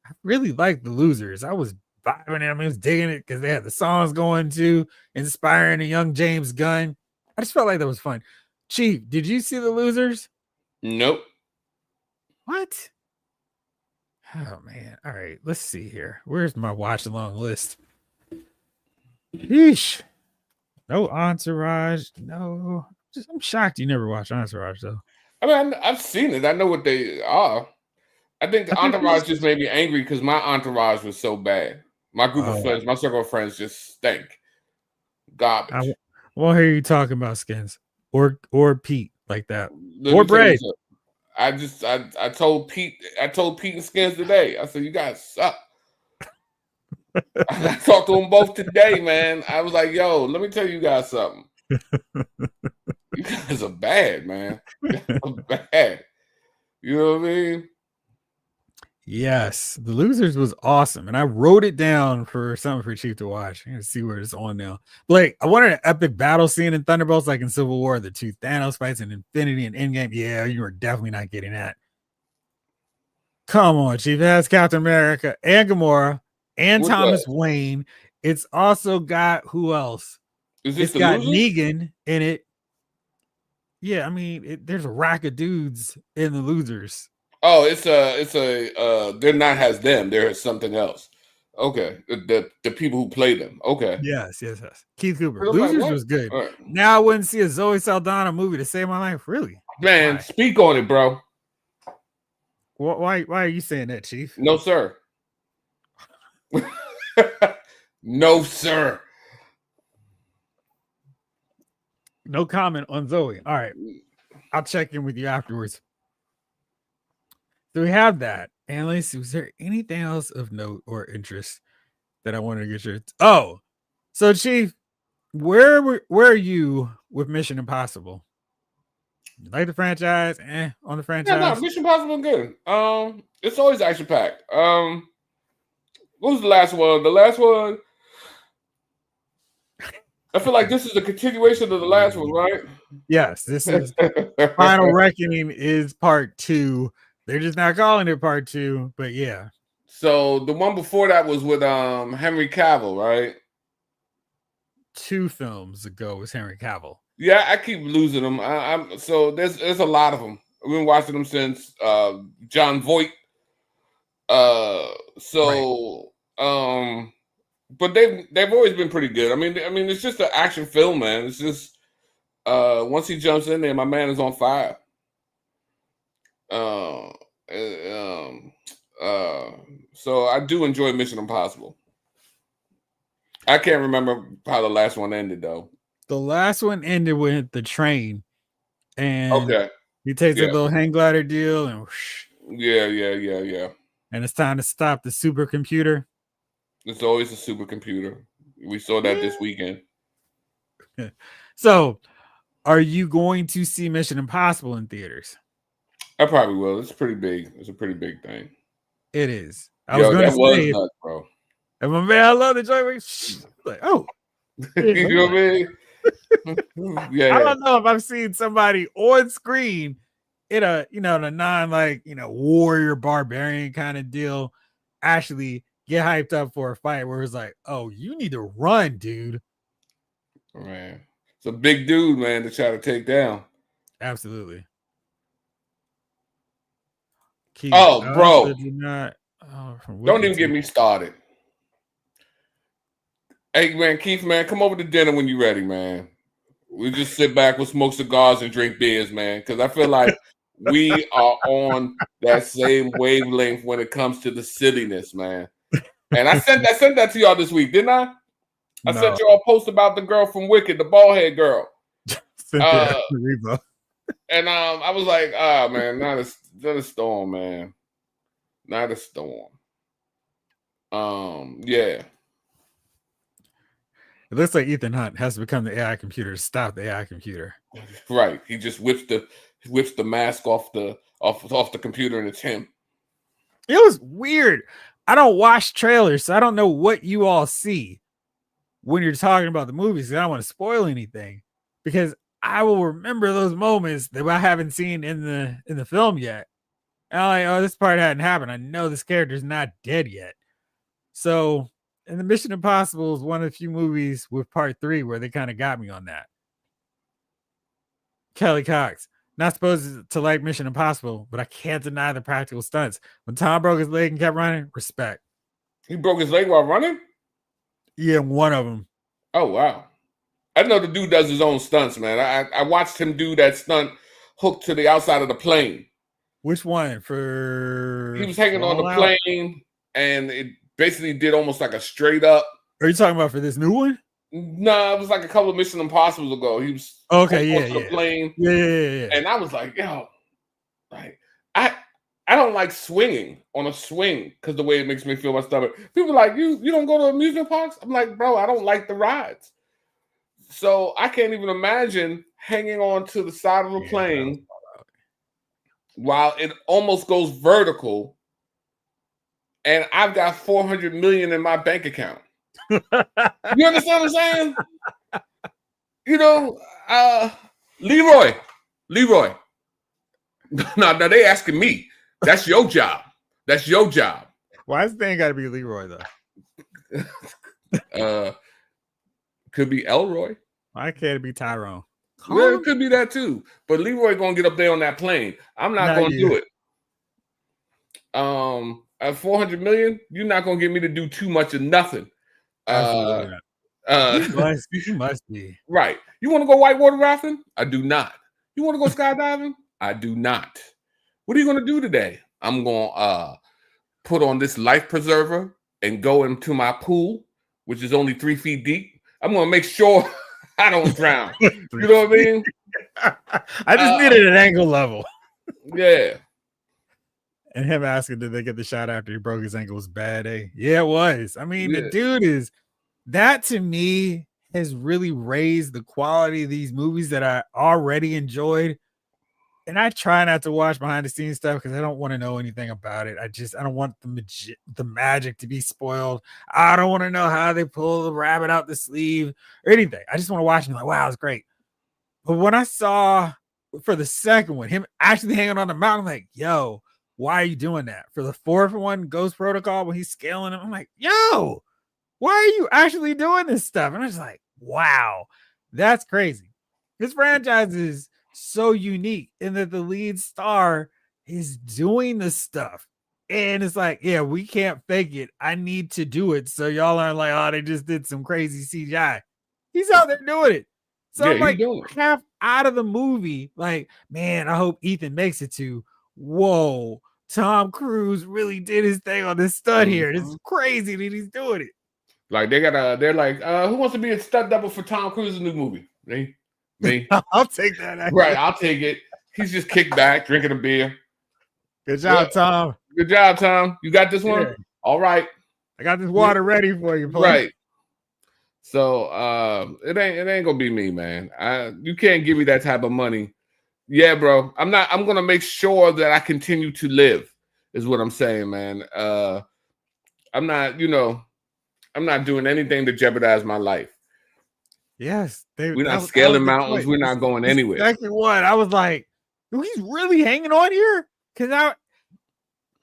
I really liked The Losers. I was vibing it. I was digging it because they had the songs going too, inspiring a young James Gunn. I just felt like that was fun. Chief, did you see The Losers? Nope. What? Oh, man. All right. Let's see here. Where's my watch along list? Yeesh. No Entourage. No. I'm shocked you never watched Entourage, though. I mean, I've seen it. I know what they are. I think Entourage just made me angry because my entourage was so bad. My group of friends, my circle of friends just stink. Garbage. I won't hear you talking about Skins or Pete like that. Or Braid. I told Pete and Skins today. I said, you guys suck. I talked to them both today, man. I was like, yo, let me tell you guys something. You guys are bad, man. Bad. You know what I mean? Yes, The Losers was awesome, and I wrote it down for something for Chief to watch. I'm gonna see where it's on now. Blake, I wanted an epic battle scene in Thunderbolts, like in Civil War, the two Thanos fights in Infinity and Endgame. Yeah, you are definitely not getting that. Come on, Chief. It has Captain America and Gamora and What's Thomas that? Wayne. It's also got who else? Is this It's the got losers? Negan in it. Yeah, I mean, there's a rack of dudes in the Losers. Oh, they're not has them. There is something else. Okay, the people who play them. Okay, Yes. Keith Cooper. 'cause I'm like, Losers what? was good. All right. Now I wouldn't see a Zoe Saldana movie to save my life. Really? Man, Why? speak on it, bro. Why are you saying that, Chief? No, sir. No, sir. No comment on Zoe. All right. I'll check in with you afterwards. So we have that. And let's see, was there anything else of note or interest that I wanted to get your so Chief, where are you with Mission Impossible? You like the franchise? On the Yeah, no, franchise? Mission Impossible good. It's always action packed. What was the last one? The last one. I feel like this is a continuation of the last one, right? Yes, this is Final Reckoning is part 2. They're just not calling it part 2, but yeah. So the one before that was with Henry Cavill, right? 2 films ago was Henry Cavill. Yeah, I keep losing them. I'm so there's a lot of them. I've been watching them since John Voight. So but they've always been pretty good. I mean it's just an action film, man. It's just once he jumps in there, my man is on fire. Uh, so I do enjoy Mission Impossible. I can't remember how the last one ended though. The last one ended with the train, and Okay. he takes a Yeah. little hang glider deal, and whoosh, Yeah. and it's time to stop the supercomputer. It's always a supercomputer. We saw that this weekend. So, are you going to see Mission Impossible in theaters? I probably will. It's pretty big. It's a pretty big thing. It is. I was Yo, going to that was say, nuts, bro. and my man, I love the joint. Like, oh, You know what I mean? Yeah. I don't know if I've seen somebody on screen in a the non warrior barbarian kind of deal actually get hyped up for a fight where it's like, oh, you need to run, dude. Man, it's a big dude, man, to try to take down. Absolutely. Keith, Oh, bro, do not. don't even get me started. Hey, man, Keith, man, come over to dinner when you're ready, man. We just sit back, we'll smoke cigars and drink beers, man, because I feel like we are on that same wavelength when it comes to the silliness, man. And I sent that to y'all this week, didn't I? I sent y'all a post about the girl from Wicked, the bald head girl. And I was like, man, not a storm, man. Not a storm. Yeah. It looks like Ethan Hunt has to become the AI computer to stop the AI computer. Right. He just whips the mask off the computer and it's him. It was weird. I don't watch trailers, so I don't know what you all see when you're talking about the movies. I don't want to spoil anything because I will remember those moments that I haven't seen in the film yet. And I'm like, oh, this part hadn't happened. I know this character's not dead yet. So, and the Mission Impossible is one of the few movies with part 3 where they kind of got me on that. Kelly Cox, not supposed to like Mission Impossible, but I can't deny the practical stunts. When Tom broke his leg and kept running, respect. He broke his leg while running? Yeah, one of them. Oh, wow. I know the dude does his own stunts, man. I watched him do that stunt hooked to the outside of the plane. Which one? He was hanging on the plane and it basically did almost like a straight up. Are you talking about for this new one? No, it was like a couple of Mission Impossibles ago. He was the plane. Yeah. And I was like, yo, like I don't like swinging on a swing because the way it makes me feel my stomach. People are like, you don't go to amusement parks? I'm like, bro, I don't like the rides. So I can't even imagine hanging on to the side of a plane while it almost goes vertical and I've got 400 million in my bank account. You understand what I'm saying? You know, Leroy. Now they asking me. That's your job. That's your job. Why is thing got to be Leroy though? Could be Elroy. Why can't it be Tyrone? Yeah, it could be that too. But Leroy gonna get up there on that plane. I'm not gonna do it. At 400 million, you're not gonna get me to do too much of nothing. Absolutely not. You must be. Right. You want to go whitewater rafting? I do not. You want to go skydiving? I do not. What are you gonna do today? I'm gonna put on this life preserver and go into my pool, which is only 3 feet deep. I'm gonna make sure I don't drown. You know what I mean? I just needed an ankle level. Yeah. And him asking, did they get the shot after he broke his ankle was bad, eh? Yeah, it was. I mean, the dude that to me has really raised the quality of these movies that I already enjoyed. And I try not to watch behind the scenes stuff because I don't want to know anything about it. I don't want the magic to be spoiled. I don't want to know how they pull the rabbit out the sleeve or anything. I just want to watch and be like, wow, it's great. But when I saw for the second one, him actually hanging on the mountain, I'm like, yo, why are you doing that? For the fourth one, Ghost Protocol, when he's scaling it, I'm like, yo, why are you actually doing this stuff? And I was like, wow, that's crazy. This franchise is so unique in that the lead star is doing this stuff. And it's like, yeah, we can't fake it. I need to do it. So y'all aren't like, oh, they just did some crazy CGI. He's out there doing it. So I'm like half out of the movie. Like, man, I hope Ethan makes it to, whoa, Tom Cruise really did his thing on this stunt here. This is crazy that he's doing it. Like they're like, who wants to be a stunt double for Tom Cruise in the movie? Me. I'll take that. Actually. Right, I'll take it. He's just kicked back, drinking a beer. Good job, Tom. Good job, Tom. You got this one? Yeah. All right. I got this water ready for you, please. Right. So it ain't gonna be me, man. You can't give me that type of money. Yeah, bro. I'm gonna make sure that I continue to live, is what I'm saying, man. I'm not doing anything to jeopardize my life. Yes. We're not scaling mountains. We're not going anywhere. Exactly what I was like, he's really hanging on here? Because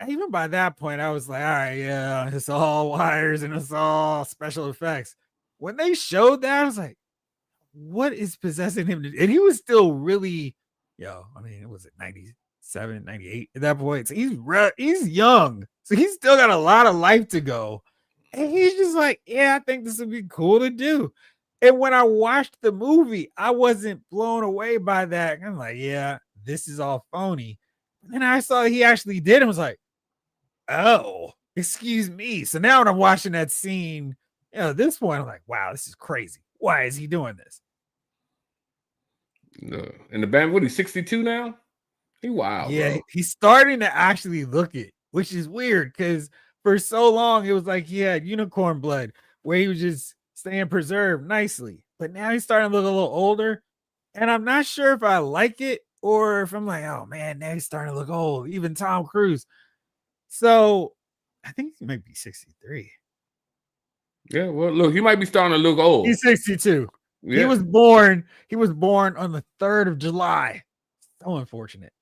even by that point, I was like, all right, yeah, it's all wires and it's all special effects. When they showed that, I was like, what is possessing him? And he was still really, I mean, it was at 97, 98 at that point. So he's young. So he's still got a lot of life to go. And he's just like, yeah, I think this would be cool to do. And when I watched the movie, I wasn't blown away by that. I'm like, yeah, this is all phony. And then I saw he actually did and was like, oh, excuse me. So now when I'm watching that scene, at this point, I'm like, wow, this is crazy. Why is he doing this? In the band, what, he's 62 now? He wild. Yeah, bro. He's starting to actually look it, which is weird because for so long it was like he had unicorn blood where he was just staying preserved nicely. But now he's starting to look a little older. And I'm not sure if I like it or if I'm like, oh man, now he's starting to look old. Even Tom Cruise. So I think he might be 63. Yeah, well, look, he might be starting to look old. He's 62. Yeah. He was born on the 3rd of July. So unfortunate.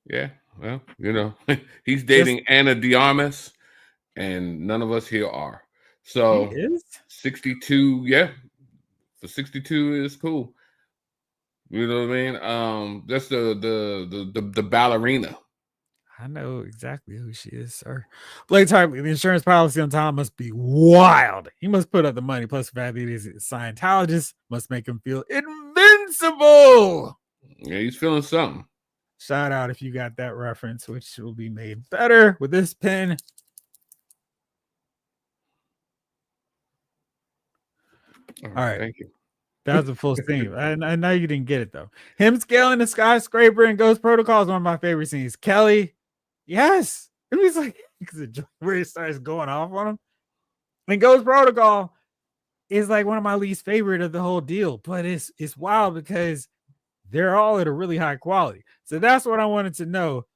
Yeah, well, he's dating Anna de Armas, and none of us here are. So he is 62, yeah. For 62 is cool. You know what I mean? That's the ballerina. I know exactly who she is, sir. Blake Hartley, the insurance policy on Tom must be wild. He must put up the money. Plus, the fact that he's a Scientologist must make him feel invincible. Yeah, he's feeling something. Shout out if you got that reference, which will be made better with this pen. All right. Thank you. That was a full scene. I know you didn't get it, though. Him scaling the skyscraper and Ghost Protocol is one of my favorite scenes. Kelly, yes. It was like where he starts going off on him. And Ghost Protocol is like one of my least favorite of the whole deal. But it's wild because they're all at a really high quality. So that's what I wanted to know.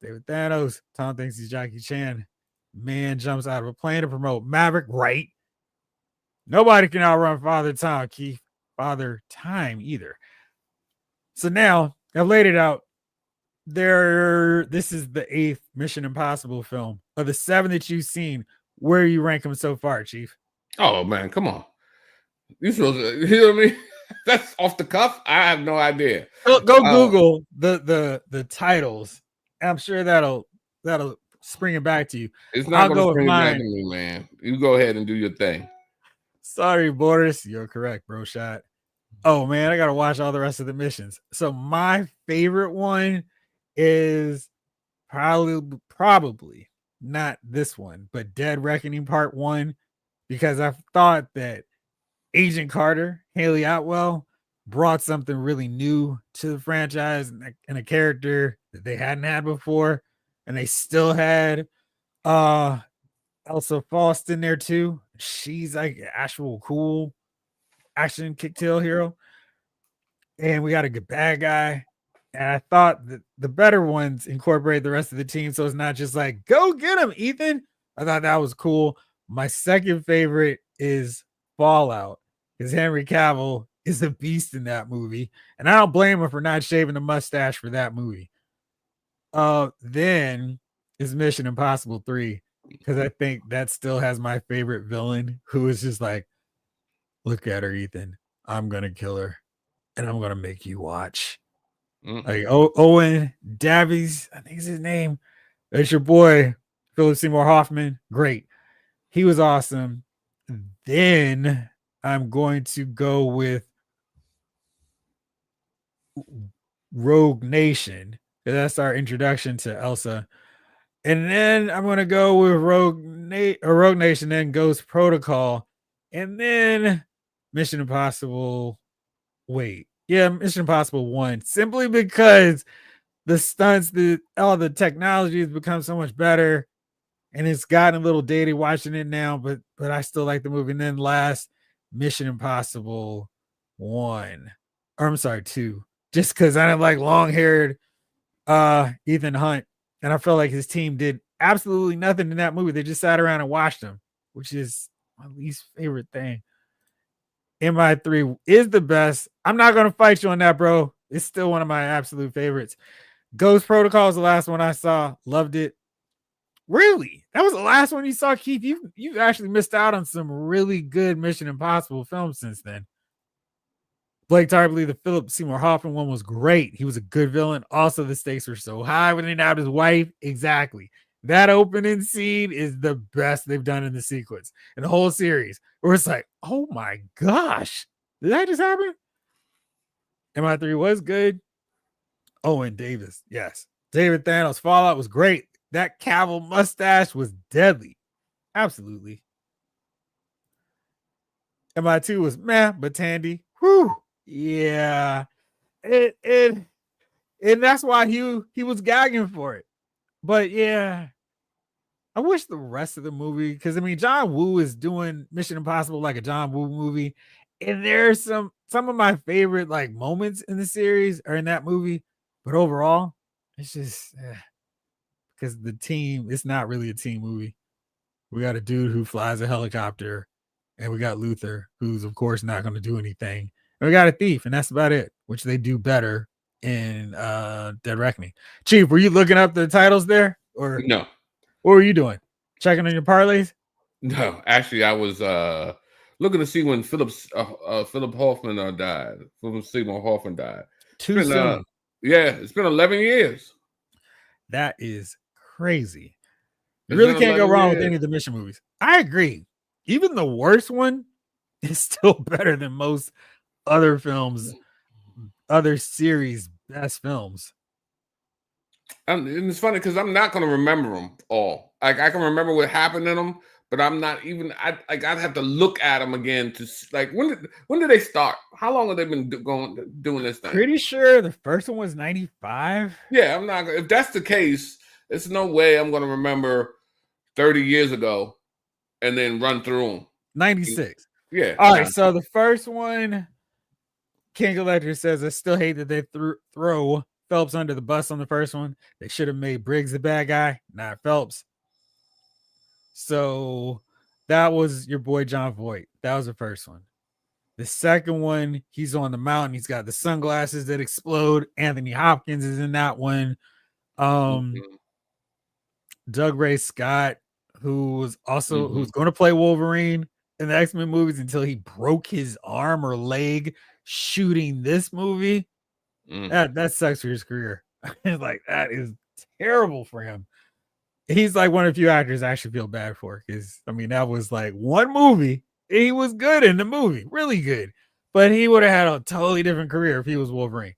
David Thanos, Tom thinks he's Jackie Chan. Man jumps out of a plane to promote Maverick. Right. Nobody can outrun Father Time, Keith. Father Time either. So now I've laid it out. This is the 8th Mission Impossible film. Of the 7 that you've seen, where you rank them so far, Chief? Oh man, come on. You supposed to, you know what I mean? That's off the cuff. I have no idea. Go Google the titles. I'm sure that'll spring it back to you. It's not I'll going to go with spring it back to mine. me, man. You go ahead and do your thing. Sorry, Boris. You're correct, bro. Shot. Oh man, I gotta watch all the rest of the missions. So my favorite one is probably not this one, but Dead Reckoning Part 1, because I thought that Agent Carter, Haley Atwell, brought something really new to the franchise and a character that they hadn't had before. And they still had Elsa Faust in there too. She's like an actual cool action kick-tail hero. And we got a good bad guy. And I thought that the better ones incorporate the rest of the team. So it's not just like, go get him, Ethan. I thought that was cool. My second favorite is Fallout, because Henry Cavill is a beast in that movie. And I don't blame him for not shaving the mustache for that movie. Then is Mission Impossible 3, because I think that still has my favorite villain, who is just like, look at her, Ethan. I'm going to kill her, and I'm going to make you watch. Like Owen Davies, I think is his name. That's your boy, Philip Seymour Hoffman. Great. He was awesome. Then I'm going to go with Rogue Nation. That's our introduction to Elsa. And then I'm going to go with Rogue Nation, then Ghost Protocol. And then Mission Impossible. Mission Impossible 1. Simply because the stunts, all the technology has become so much better, and it's gotten a little dated watching it now, but I still like the movie. And then last, Mission Impossible 1. Or I'm sorry, 2. Just because I don't like long-haired Ethan Hunt. And I felt like his team did absolutely nothing in that movie. They just sat around and watched him, which is my least favorite thing. MI3 is the best. I'm not going to fight you on that, bro. It's still one of my absolute favorites. Ghost Protocol is the last one I saw. Loved it. Really? That was the last one you saw, Keith? You've actually missed out on some really good Mission Impossible films since then. Blake Tarpley, the Philip Seymour Hoffman one was great. He was a good villain. Also, the stakes were so high when he nabbed his wife. Exactly. That opening scene is the best they've done in the sequence in the whole series. Where it's like, oh my gosh, did that just happen? MI3 was good. Owen Davis, yes. David Thanos Fallout was great. That Cavill mustache was deadly. Absolutely. MI2 was meh, but Tandy, whew, yeah. And that's why he was gagging for it. But yeah, I wish the rest of the movie, because I mean, John Woo is doing Mission Impossible like a John Woo movie, and there's some of my favorite like moments in the series are in that movie. But overall, it's just because the team, it's not really a team movie. We got a dude who flies a helicopter, and we got Luther, who's of course not going to do anything. And we got a thief, and that's about it, which they do better in Dead Reckoning. Chief, were you looking up the titles there, or No? What were you doing? Checking on your parlays? No, actually, I was looking to see when Philip Hoffman died. Philip Seymour Hoffman died. Too soon. Yeah, it's been 11 years. That is crazy. You really can't go wrong with any of the Mission movies. I agree. Even the worst one is still better than most other films, other series' best films. And it's funny because I'm not going to remember them all. Like I can remember what happened in them, but I'm not even. I'd have to look at them again to like when did they start? How long have they been doing this thing? Pretty sure the first one was 95. Yeah, I'm not. If that's the case, there's no way I'm going to remember 30 years ago and then run through them. 96. Yeah. All right. So the first one, King Electra says, I still hate that they throw Phelps under the bus on the first one. They should have made Briggs the bad guy, not Phelps. So that was your boy John Voight. That was the first one. The second one, he's on the mountain. He's got the sunglasses that explode. Anthony Hopkins is in that one. Um, Mhm. Doug Ray Scott, who's Mhm. going to play Wolverine in the X-Men movies until he broke his arm or leg shooting this movie. Mm. That sucks for his career. Like that is terrible for him. He's like one of the few actors I actually feel bad for because I mean that was like one movie. He was good in the movie, really good, but he would have had a totally different career if he was Wolverine.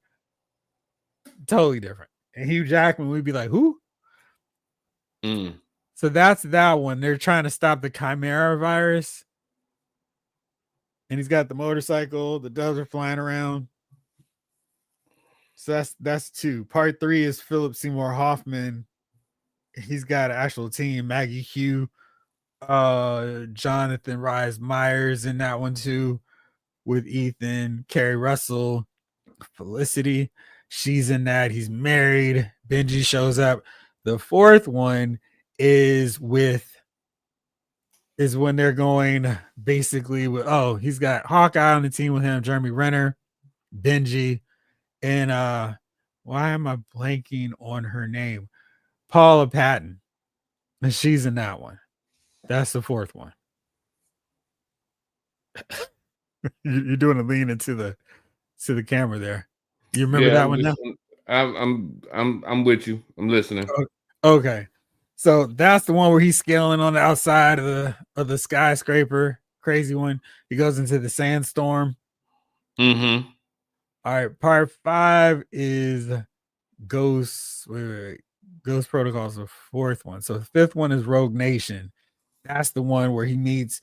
Totally different. And Hugh Jackman would be like, who? Mm. So that's that one. They're trying to stop the Chimera virus, and he's got the motorcycle. The doves are flying around. So that's two. Part three is Philip Seymour Hoffman. He's got an actual team. Maggie Hugh, Jonathan Rhys Myers in that one too, with Ethan, Carrie Russell, Felicity. She's in that. He's married. Benji shows up. The fourth one is with is when they're going basically with he's got Hawkeye on the team with him, Jeremy Renner, Benji, and why am I blanking on her name? Paula Patton. And she's in that one. That's the fourth one. You're doing a lean into the camera there. You remember Yeah, that I'm one now? just. I'm with you. I'm listening. Okay. So that's the one where he's scaling on the outside of the skyscraper. Crazy one. He goes into the sandstorm. Mm-hmm. All right. Part 5 is Ghost. Wait. Ghost Protocol is the fourth one. So the fifth one is Rogue Nation. That's the one where he meets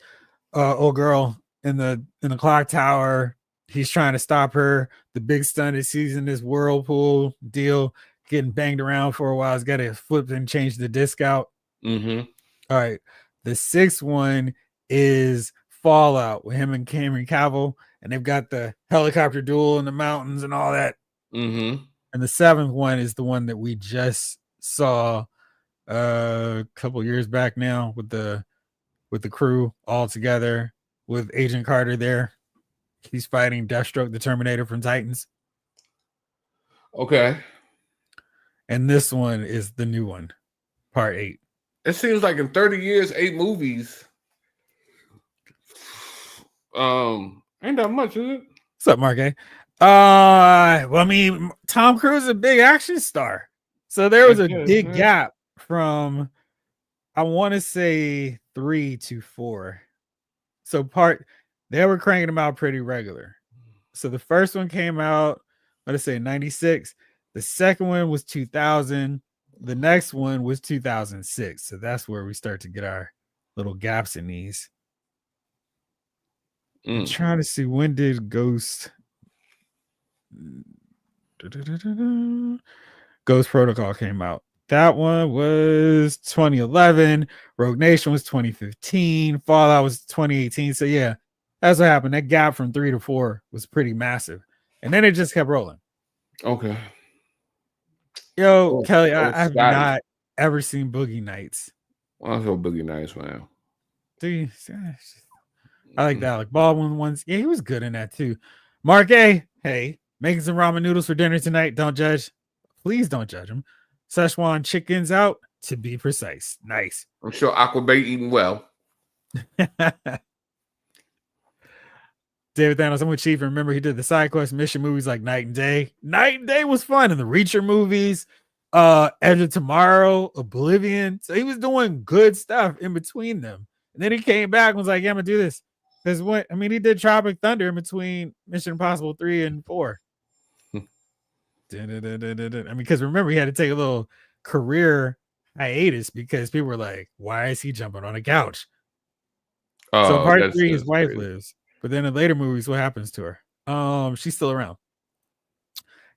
old girl in the clock tower. He's trying to stop her. The big stunt is he's in this whirlpool deal, getting banged around for a while. He's got to flip and change the disc out. Mm-hmm. All right. The sixth one is Fallout with him and Cameron Cavill, and they've got the helicopter duel in the mountains and all that. Mm-hmm. And the seventh one is the one that we just saw a couple years back now with the crew all together with Agent Carter there. He's fighting Deathstroke, the Terminator from Titans. Okay. And this one is the new one, part 8. It seems like in 30 years, 8 movies. Ain't that much, is it? What's up, Mark A? Well, I mean, Tom Cruise is a big action star. So there I was a guess. big gap from I want to say 3 to 4. So they were cranking them out pretty regular. So the first one came out, let's say 96. The second one was 2000. The next one was 2006. So that's where we start to get our little gaps in these. I'm trying to see when did Ghost Protocol came out. That one was 2011. Rogue Nation was 2015. Fallout was 2018. So yeah, that's what happened. That gap from 3 to 4 was pretty massive, and then it just kept rolling. Okay. Yo, Kelly, I've Scotty. not ever seen Boogie Nights. Well, that's a Boogie Nights, man. Do you? I like the Alec Baldwin ones. Yeah, he was good in that too. Mark A, hey, making some ramen noodles for dinner tonight. Don't judge. Please don't judge them. Szechuan chickens out, to be precise. Nice. I'm sure Aquabay eating well. David Thanos, I'm with Chief. Remember, he did the side quest mission movies like Night and Day. Night and Day was fun, and the Reacher movies, Edge of Tomorrow, Oblivion. So he was doing good stuff in between them. And then he came back and was like, yeah, I'm gonna do this. Because what I mean, he did Tropic Thunder in between Mission Impossible 3 and 4. I mean, because remember, he had to take a little career hiatus because people were like, why is he jumping on a couch? So in part 3, his wife lives. But then in later movies, what happens to her? She's still around.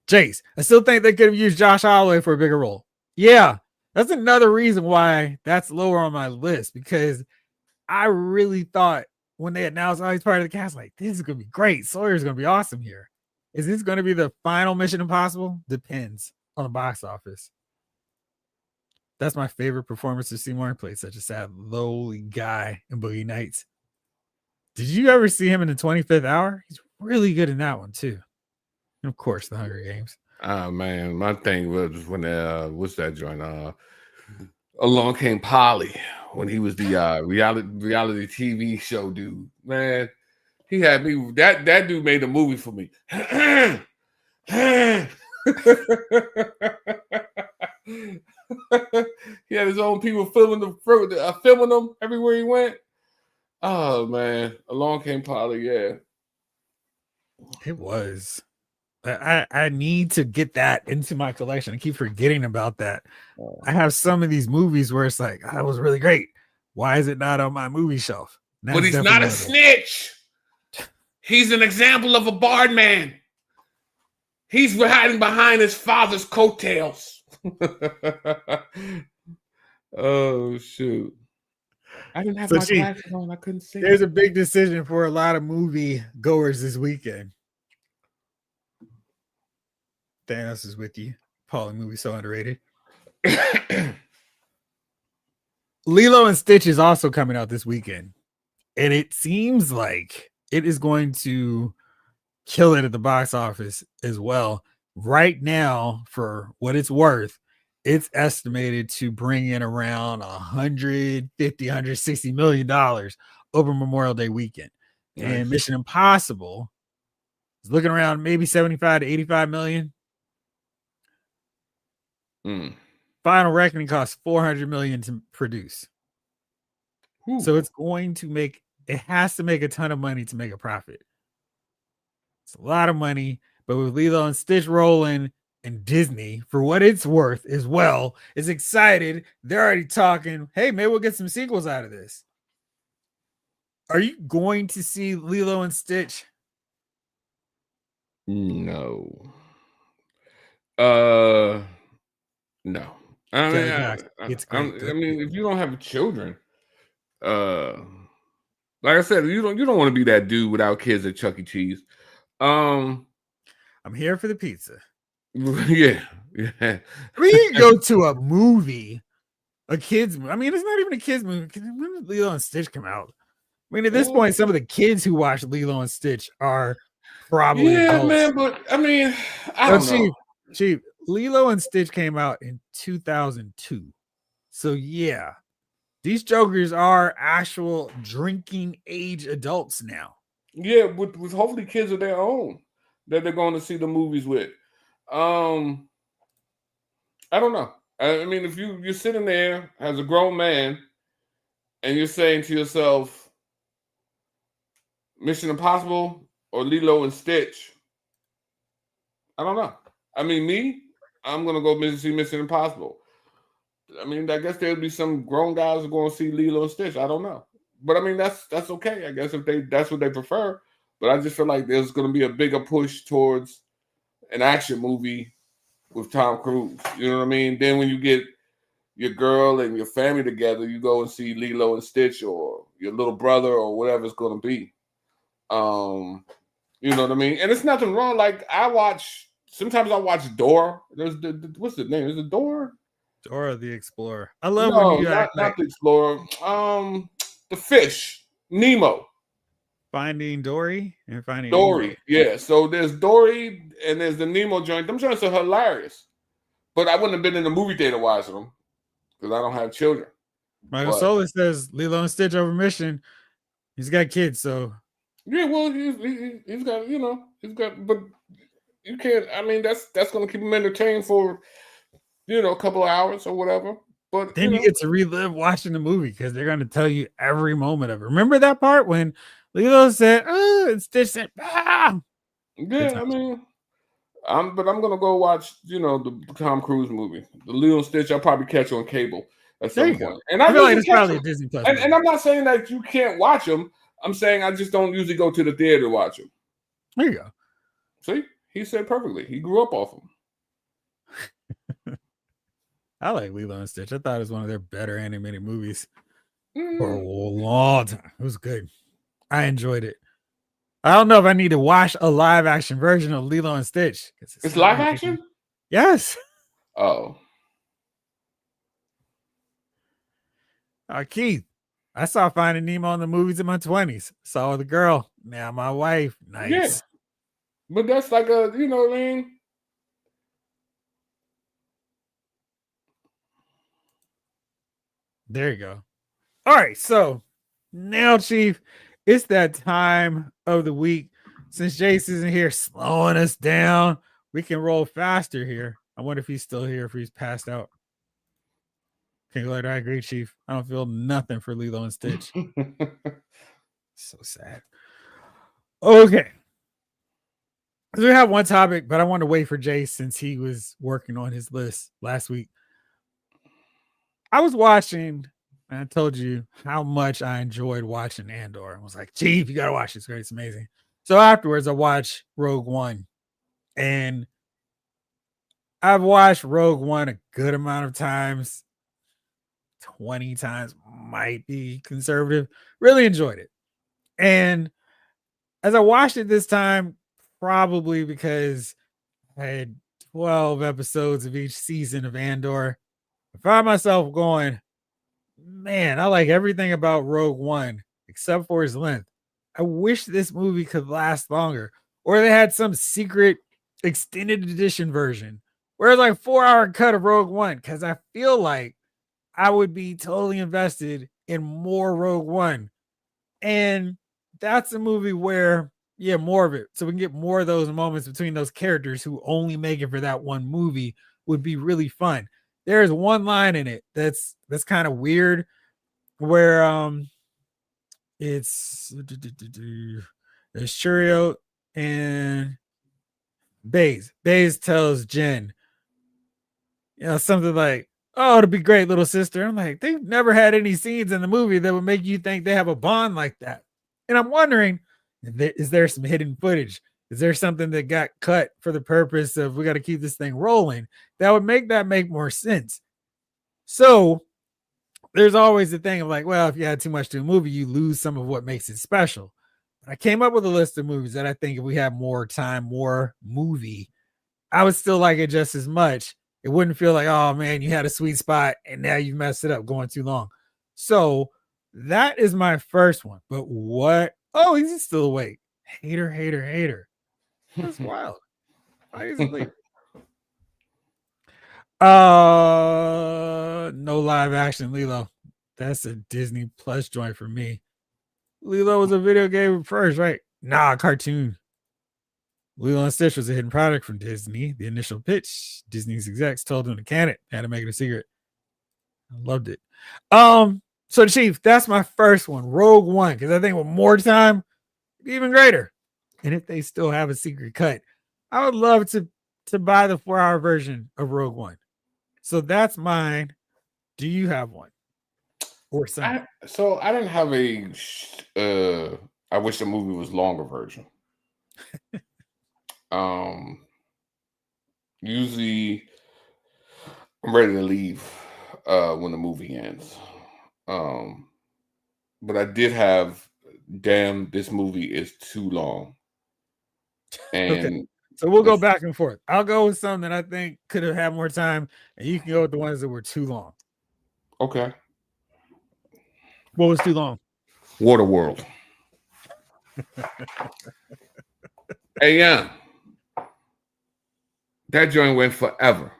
Jace, I still think they could have used Josh Holloway for a bigger role. Yeah, that's another reason why that's lower on my list because I really thought when they announced he's part of the cast, like, this is going to be great. Sawyer's going to be awesome here. Is this going to be the final Mission Impossible? Depends on the box office. That's my favorite performance of Seymour. He played such a sad, lowly guy in Boogie Nights. Did you ever see him in the 25th Hour? He's really good in that one too. And of course, the Hunger Games. Oh man, my thing was when what's that joint? Along Came Polly when he was the reality TV show dude. Man, he had me. That dude made a movie for me. He had his own people filming him everywhere he went. Oh man, Along Came Polly. Yeah, it was. I need to get that into my collection. I keep forgetting about that. I have some of these movies where it's like, that was really great. Why is it not on my movie shelf? But he's not a snitch. He's an example of a barred man. He's hiding behind his father's coattails. Oh shoot! I didn't have my glasses on. I couldn't see. There's a big decision for a lot of movie goers this weekend. Thanos is with you. Paulie movie so underrated. Lilo and Stitch is also coming out this weekend, and it seems like it is going to kill it at the box office as well. Right now, for what it's worth, it's estimated to bring in around $160 million over Memorial Day weekend. Nice. And Mission Impossible is looking around maybe 75 to 85 million. Final Reckoning costs $400 million to produce. Ooh. So it has to make a ton of money to make a profit. It's a lot of money, but with Lilo and Stitch rolling and Disney, for what it's worth as well, is excited. They're already talking, hey, maybe we'll get some sequels out of this. Are you going to see Lilo and Stitch? No. No. I mean, if you don't have children, like I said, you don't want to be that dude without kids at Chuck E. Cheese. I'm here for the pizza. Yeah. We go to a movie, a kids movie. I mean, it's not even a kids movie. When did Lilo and Stitch come out? I mean, at this point, some of the kids who watch Lilo and Stitch are probably adults. Man, but I mean, I don't know. Chief, Lilo and Stitch came out in 2002. So yeah, these jokers are actual drinking age adults now. Yeah, with hopefully kids of their own that they're going to see the movies with. I don't know. I mean, if you're sitting there as a grown man and you're saying to yourself, Mission Impossible or Lilo and Stitch, I don't know. I mean, I'm going to go see Mission Impossible. I mean, I guess there'll be some grown guys who are going to see Lilo and Stitch. I don't know. But I mean, that's okay. I guess if that's what they prefer. But I just feel like there's going to be a bigger push towards an action movie with Tom Cruise. You know what I mean? Then when you get your girl and your family together, you go and see Lilo and Stitch or your little brother or whatever it's going to be. You know what I mean? And it's nothing wrong. Like sometimes I watch Dora. What's the name? Is it Dora? Dora the Explorer. I love when you not the Explorer. The fish, Nemo. Finding Dory and Finding Dory. Nemo. Yeah. So there's Dory and there's the Nemo joint. Them joints are hilarious. But I wouldn't have been in the movie theater watching them because I don't have children. Michael Solis says Lilo and Stitch over Mission. He's got kids, so yeah. Well, he's got but you can't. I mean, that's going to keep him entertained for a couple of hours or whatever. But then you get to relive watching the movie because they're going to tell you every moment of it. Remember that part when Lilo said, "Oh," and Stitch said, "Ah." Yeah, I mean, I'm gonna go watch, the Tom Cruise movie, the Lilo and Stitch. I'll probably catch on cable at some point. Go. And I feel like it's probably a Disney Plus. And I'm not saying that you can't watch them. I'm saying I just don't usually go to the theater to watch them. There you go. See, he said perfectly. He grew up off them. I like Lilo and Stitch. I thought it was one of their better animated movies for a long time. It was good. I enjoyed it. I don't know if I need to watch a live action version of Lilo and Stitch. It's live action? Yes. Oh. Keith, I saw Finding Nemo in the movies in my 20s. Saw the girl, now my wife. Yeah, Nice. but that's like a, you know what I mean? There you go. All right, so now, Chief, it's that time of the week. Since Jace isn't here slowing us down, we can roll faster here. I wonder if he's still here, if he's passed out. Can you let I agree, Chief? I don't feel nothing for Lilo and Stitch. So sad. Okay. So we have one topic, but I want to wait for Jace since he was working on his list last week. I was watching, and I told you how much I enjoyed watching Andor. I was like, Chief, you got to watch this. Great. It's amazing. So afterwards, I watched Rogue One. And I've watched Rogue One a good amount of times. 20 times might be conservative. Really enjoyed it. And as I watched it this time, probably because I had 12 episodes of each season of Andor, I found myself going, man, I like everything about Rogue One except for his length. I wish this movie could last longer, or they had some secret extended edition version where it's like 4 hour cut of Rogue One, because I feel like I would be totally invested in more Rogue One. And that's a movie where, yeah, more of it. So we can get more of those moments between those characters who only make it for that one movie would be really fun. There's one line in it that's kind of weird where it's there's Churio and Baze. Baze tells Jen, something like, "Oh, it'll be great, little sister." I'm like, they've never had any scenes in the movie that would make you think they have a bond like that. And I'm wondering, is there some hidden footage? Is there something that got cut for the purpose of we got to keep this thing rolling that would make that make more sense? So there's always the thing of like, well, if you add too much to a movie, you lose some of what makes it special. But I came up with a list of movies that I think if we had more time, more movie, I would still like it just as much. It wouldn't feel like, oh man, you had a sweet spot and now you messed it up going too long. So that is my first one. But what? Oh, he's still awake. Hater, hater, hater. That's wild. Why is he asleep? No live action Lilo. That's a Disney Plus joint for me. Lilo was a video game first, right? Nah, cartoon. Lilo and Stitch was a hidden product from Disney. The initial pitch, Disney's execs told them to can it, had to make it a secret. I loved it. So Chief, that's my first one, Rogue One, because I think with more time, even greater. And if they still have a secret cut, I would love to buy the 4 hour version of Rogue One. So that's mine. Do you have one? Or some? So I didn't have I wish the movie was longer version. Usually I'm ready to leave when the movie ends. But I did have, damn, this movie is too long. And okay. So we'll go back and forth. I'll go with some that I think could have had more time, and you can go with the ones that were too long. Okay. What was too long? Waterworld. Hey, yeah. That joint went forever.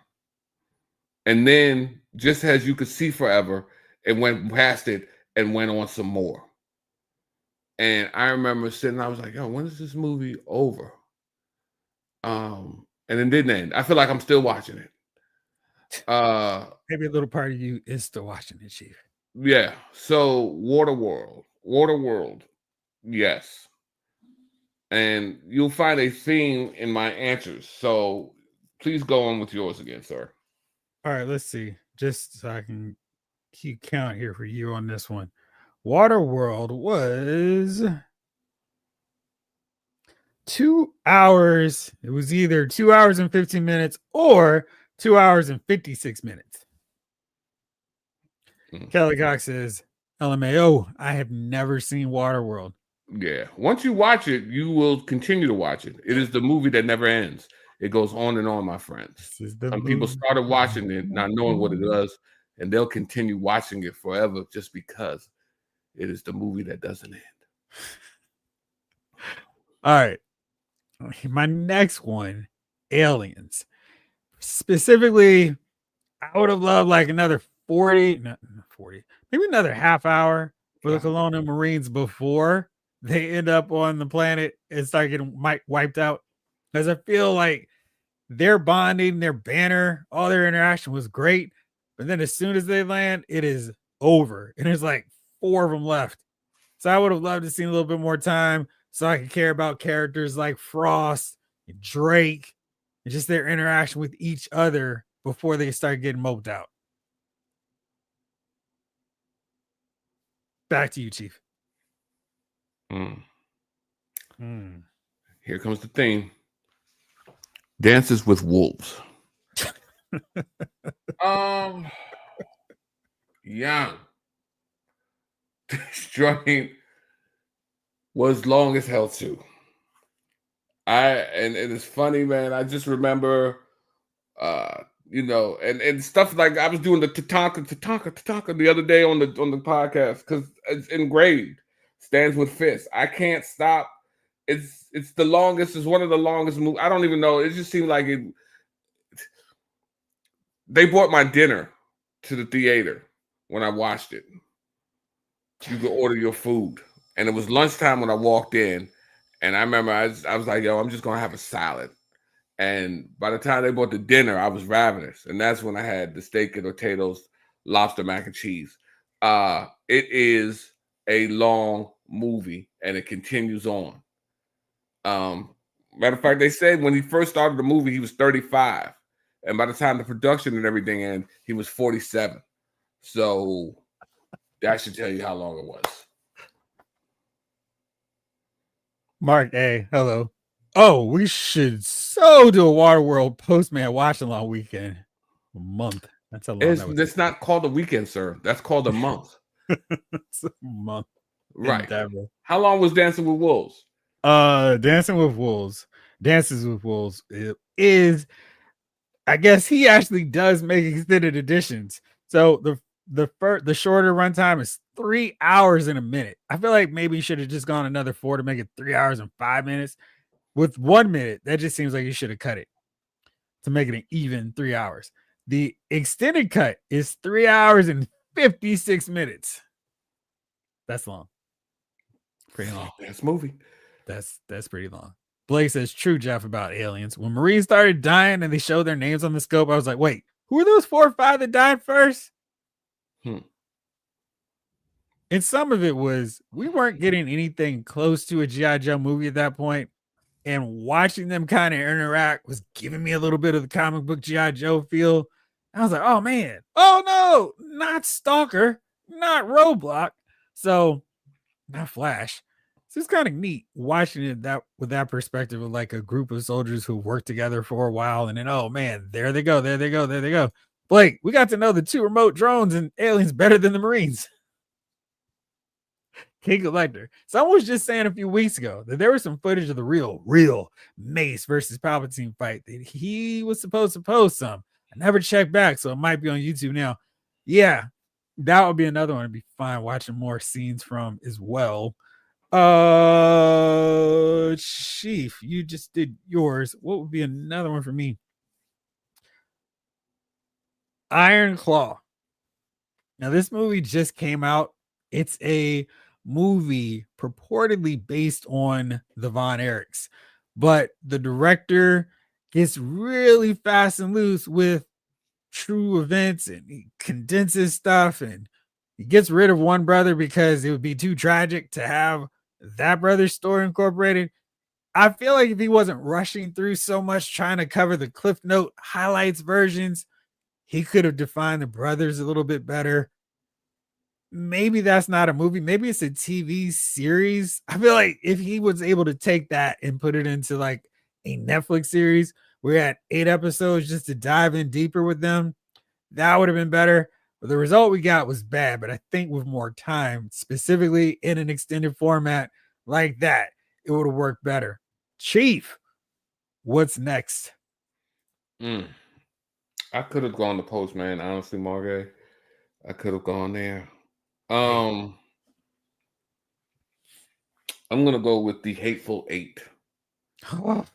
And then, just as you could see forever, it went past it and went on some more. And I remember sitting, I was like, yo, when is this movie over? And it didn't end. I feel like I'm still watching it. Maybe a little part of you is still watching it, Chief. Yeah. So Waterworld, yes. And you'll find a theme in my answers. So please go on with yours again, sir. All right, let's see. Just so I can keep count here for you on this one. Waterworld was 2 hours. It was either 2 hours and 15 minutes or 2 hours and 56 minutes. Kelly Cox says, LMAO, I have never seen Waterworld. Yeah. Once you watch it, you will continue to watch it. It is the movie that never ends. It goes on and on, my friends. Some people started watching it, not knowing what it does, and they'll continue watching it forever just because it is the movie that doesn't end. All right. My next one, Aliens. Specifically, I would have loved like another 40, not 40, maybe another half hour for the Colonial Marines before they end up on the planet and start getting wiped out. Because I feel like their bonding, their banner, all their interaction was great. But then as soon as they land, it is over. And there's like 4 of them left. So I would have loved to see a little bit more time so I could care about characters like Frost and Drake and just their interaction with each other before they start getting moped out. Back to you, Chief. Here comes the theme. Dances with Wolves. Young. This joint was long as hell too. And it's funny, man. I just remember and stuff like I was doing the Tatanka the other day on the podcast because it's engraved. Stands with fists. I can't stop. It's the longest. It's one of the longest movies. I don't even know. It just seemed like it. They brought my dinner to the theater when I watched it. You could order your food, and it was lunchtime when I walked in, and I remember I was like, "Yo, I'm just gonna have a salad." And by the time they brought the dinner, I was ravenous. And that's when I had the steak and potatoes, lobster mac and cheese. It is a long movie and it continues on. Matter of fact, they said when he first started the movie, he was 35. And by the time the production and everything ended, he was 47. So that should tell you how long it was. Mark A, hello. Oh, we should so do a Waterworld Postman watch along weekend. A month. That's a long. It's not called a weekend, sir. That's called a month. It's a month. Right. Endeavor. How long was Dancing with Wolves? Dances with Wolves is I guess he actually does make extended editions. So the shorter runtime is 3 hours and a minute. I feel like maybe you should have just gone another 4 to make it 3 hours and 5 minutes. With 1 minute, that just seems like you should have cut it to make it an even 3 hours. The extended cut is 3 hours and 56 minutes. That's long. Pretty long. That's movie. That's pretty long. Blake says, true, Jeff, about aliens. When Marines started dying and they showed their names on the scope, I was like, wait, who are those 4 or 5 that died first? And some of it was we weren't getting anything close to a G.I. Joe movie at that point. And watching them kind of interact was giving me a little bit of the comic book G.I. Joe feel. I was like, oh, man. Oh, no, not Stalker, not Roadblock. So, not Flash. So it's kind of neat watching it with that perspective of like a group of soldiers who worked together for a while. And then, oh, man, there they go. Blake, we got to know the 2 remote drones and aliens better than the Marines. King Collector. Someone was just saying a few weeks ago that there was some footage of the real Mace versus Palpatine fight that he was supposed to post some. I never checked back, so it might be on YouTube now. Yeah, that would be another one to be fine watching more scenes from as well. Chief, you just did yours. What would be another one for me? Iron Claw. Now, this movie just came out. It's a movie purportedly based on the Von Erichs, but the director gets really fast and loose with true events and he condenses stuff and he gets rid of one brother because it would be too tragic to have that brother's story incorporated. I feel like if he wasn't rushing through so much trying to cover the Cliff Note highlights versions, he could have defined the brothers a little bit better. Maybe that's not a movie. Maybe it's a TV series. I feel like if he was able to take that and put it into like a Netflix series, we're at 8 episodes just to dive in deeper with them, that would have been better. But the result we got was bad. But I think with more time, specifically in an extended format like that, it would have worked better. Chief, what's next? I could have gone to Postman, honestly, Margay. I could have gone there. Hey. I'm gonna go with the Hateful Eight. Oh,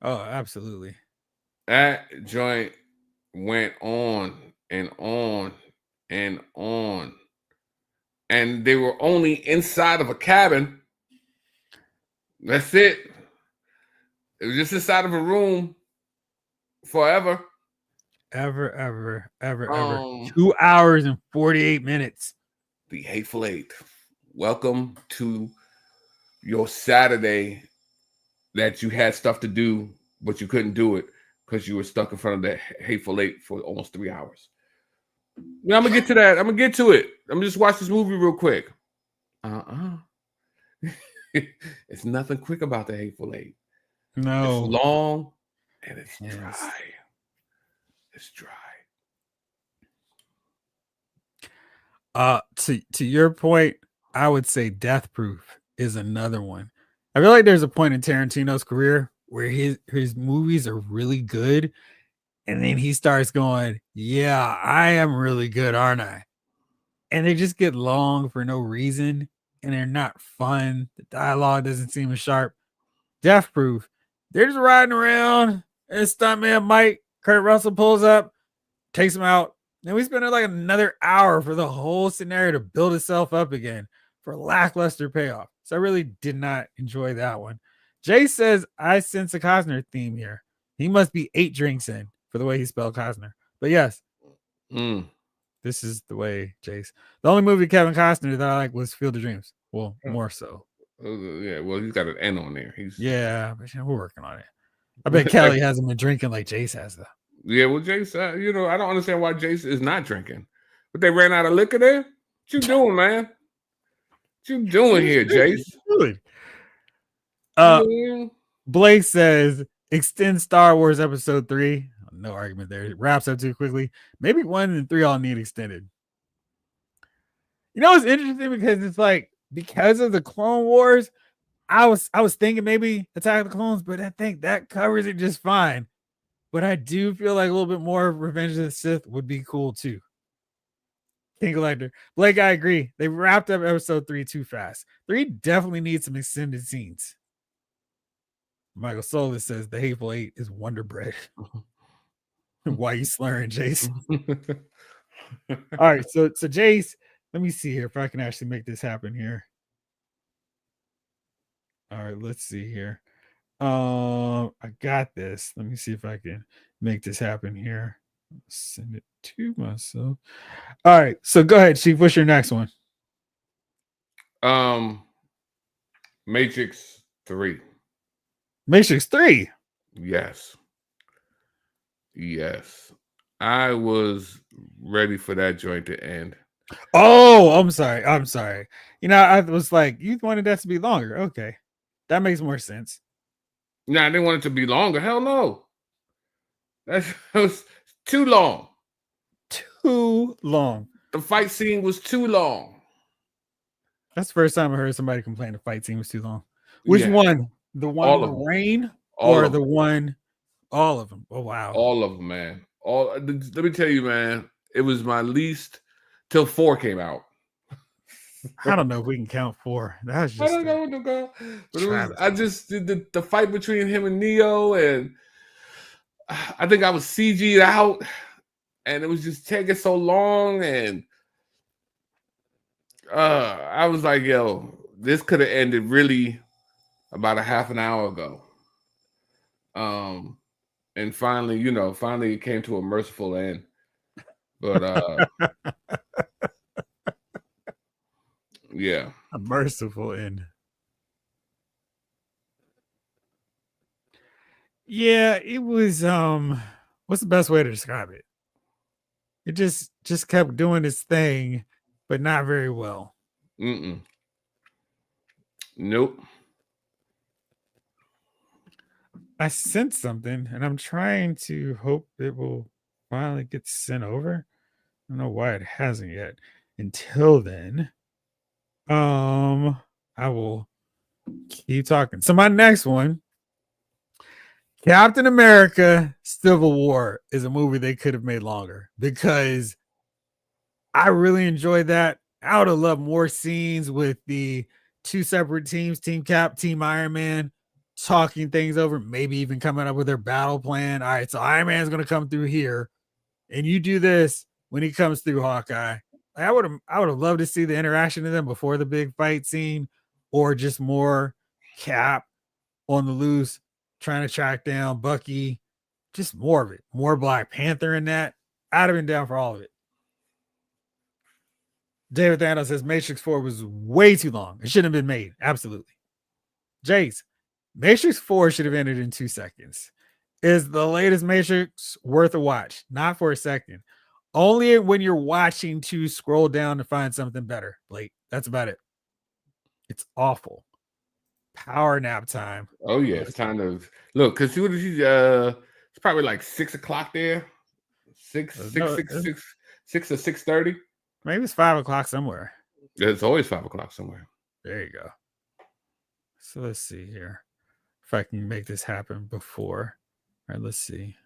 absolutely. That joint went on and on and on, and they were only inside of a cabin. That's it. It was just inside of a room forever. Ever. Um, 2 hours and 48 minutes. the Hateful Eight. Welcome to your Saturday that you had stuff to do, but you couldn't do it because you were stuck in front of the Hateful Eight for almost 3 hours. Yeah, I'm gonna get to that. I'm gonna get to it. I'm gonna just watch this movie real quick. It's nothing quick about the Hateful Eight. It's No. long and it's Yes. dry. It's dry. To your point, I would say Death Proof is another one. I feel like there's a point in Tarantino's career where his movies are really good, and then he starts going, "Yeah, I am really good, aren't I?" And they just get long for no reason, and they're not fun. The dialogue doesn't seem as sharp. Death Proof, they're just riding around, and stuntman Mike Kurt Russell pulls up, takes him out. And we spent like another hour for the whole scenario to build itself up again for lackluster payoff. So I really did not enjoy that one. Jay says, I sense a Costner theme here. He must be 8 drinks in for the way he spelled Costner. But yes, this is the way, Jace. The only movie Kevin Costner that I like was Field of Dreams. Well, more so. Yeah, well, he's got an N on there. Yeah, but we're working on it. I bet Kelly hasn't been drinking like Jace has, though. Yeah, well, Jace, I don't understand why Jace is not drinking. But they ran out of liquor there? What you doing, man? What you doing here, Jace? Blake says, extend Star Wars Episode 3. No argument there. It wraps up too quickly. Maybe 1 and 3 all need extended. You know, it's interesting because it's like, because of the Clone Wars, I was thinking maybe Attack of the Clones, but I think that covers it just fine. But I do feel like a little bit more Revenge of the Sith would be cool too. King Collector. Blake, I agree. They wrapped up episode 3 too fast. 3 definitely needs some extended scenes. Michael Solis says the Hateful Eight is Wonder Bread. Why you slurring, Jace? All right, so Jace, let me see here if I can actually make this happen here. All right, let's see here. I got this. Let me see if I can make this happen here. Send it to myself. All right, so go ahead, Chief. What's your next one? Matrix 3. Matrix 3. Yes. I was ready for that joint to end. Oh, I'm sorry. You know, I was like, you wanted that to be longer. Okay. That makes more sense. Nah, I didn't want it to be longer. Hell no. That was too long. Too long. The fight scene was too long. That's the first time I heard somebody complain the fight scene was too long. Which one? The one in the rain or the one? All of them. Oh, wow. All of them, man. Let me tell you, man, it was my least till 4 came out. I don't know if we can count 4. That was just. I don't know. But it was, I just did the fight between him and Neo, and I think I was CG'd out, and it was just taking so long, and I was like, yo, this could have ended really about a half an hour ago. And finally it came to a merciful end. But yeah. A merciful end. Yeah, it was what's the best way to describe it? It just kept doing its thing, but not very well. Nope. I sent something and I'm trying to hope it will finally get sent over. I don't know why it hasn't yet. Until then, I will keep talking. So my next one, Captain America Civil War, is a movie they could have made longer because I really enjoyed that. I would have loved more scenes with the two separate teams, Team Cap, Team Iron Man, talking things over, maybe even coming up with their battle plan. All right, so Iron Man's gonna come through here, and you do this when he comes through Hawkeye. I would have loved to see the interaction of them before the big fight scene, or just more Cap on the loose, trying to track down Bucky. Just more of it, more Black Panther in that. I'd have been down for all of it. David Thanos says Matrix 4 was way too long. It shouldn't have been made. Absolutely. Jace, Matrix 4 should have ended in 2 seconds. Is the latest Matrix worth a watch? Not for a second. Only when you're watching to scroll down to find something better. Blake, that's about it. It's awful. Power nap time. Oh yeah, it's time to look. Cause what is he? It's probably like 6 o'clock there. No, 6 or 6:30. maybe it's 5 o'clock somewhere. It's always 5 o'clock somewhere. There you go. So let's see here if I can make this happen before. All right, let's see.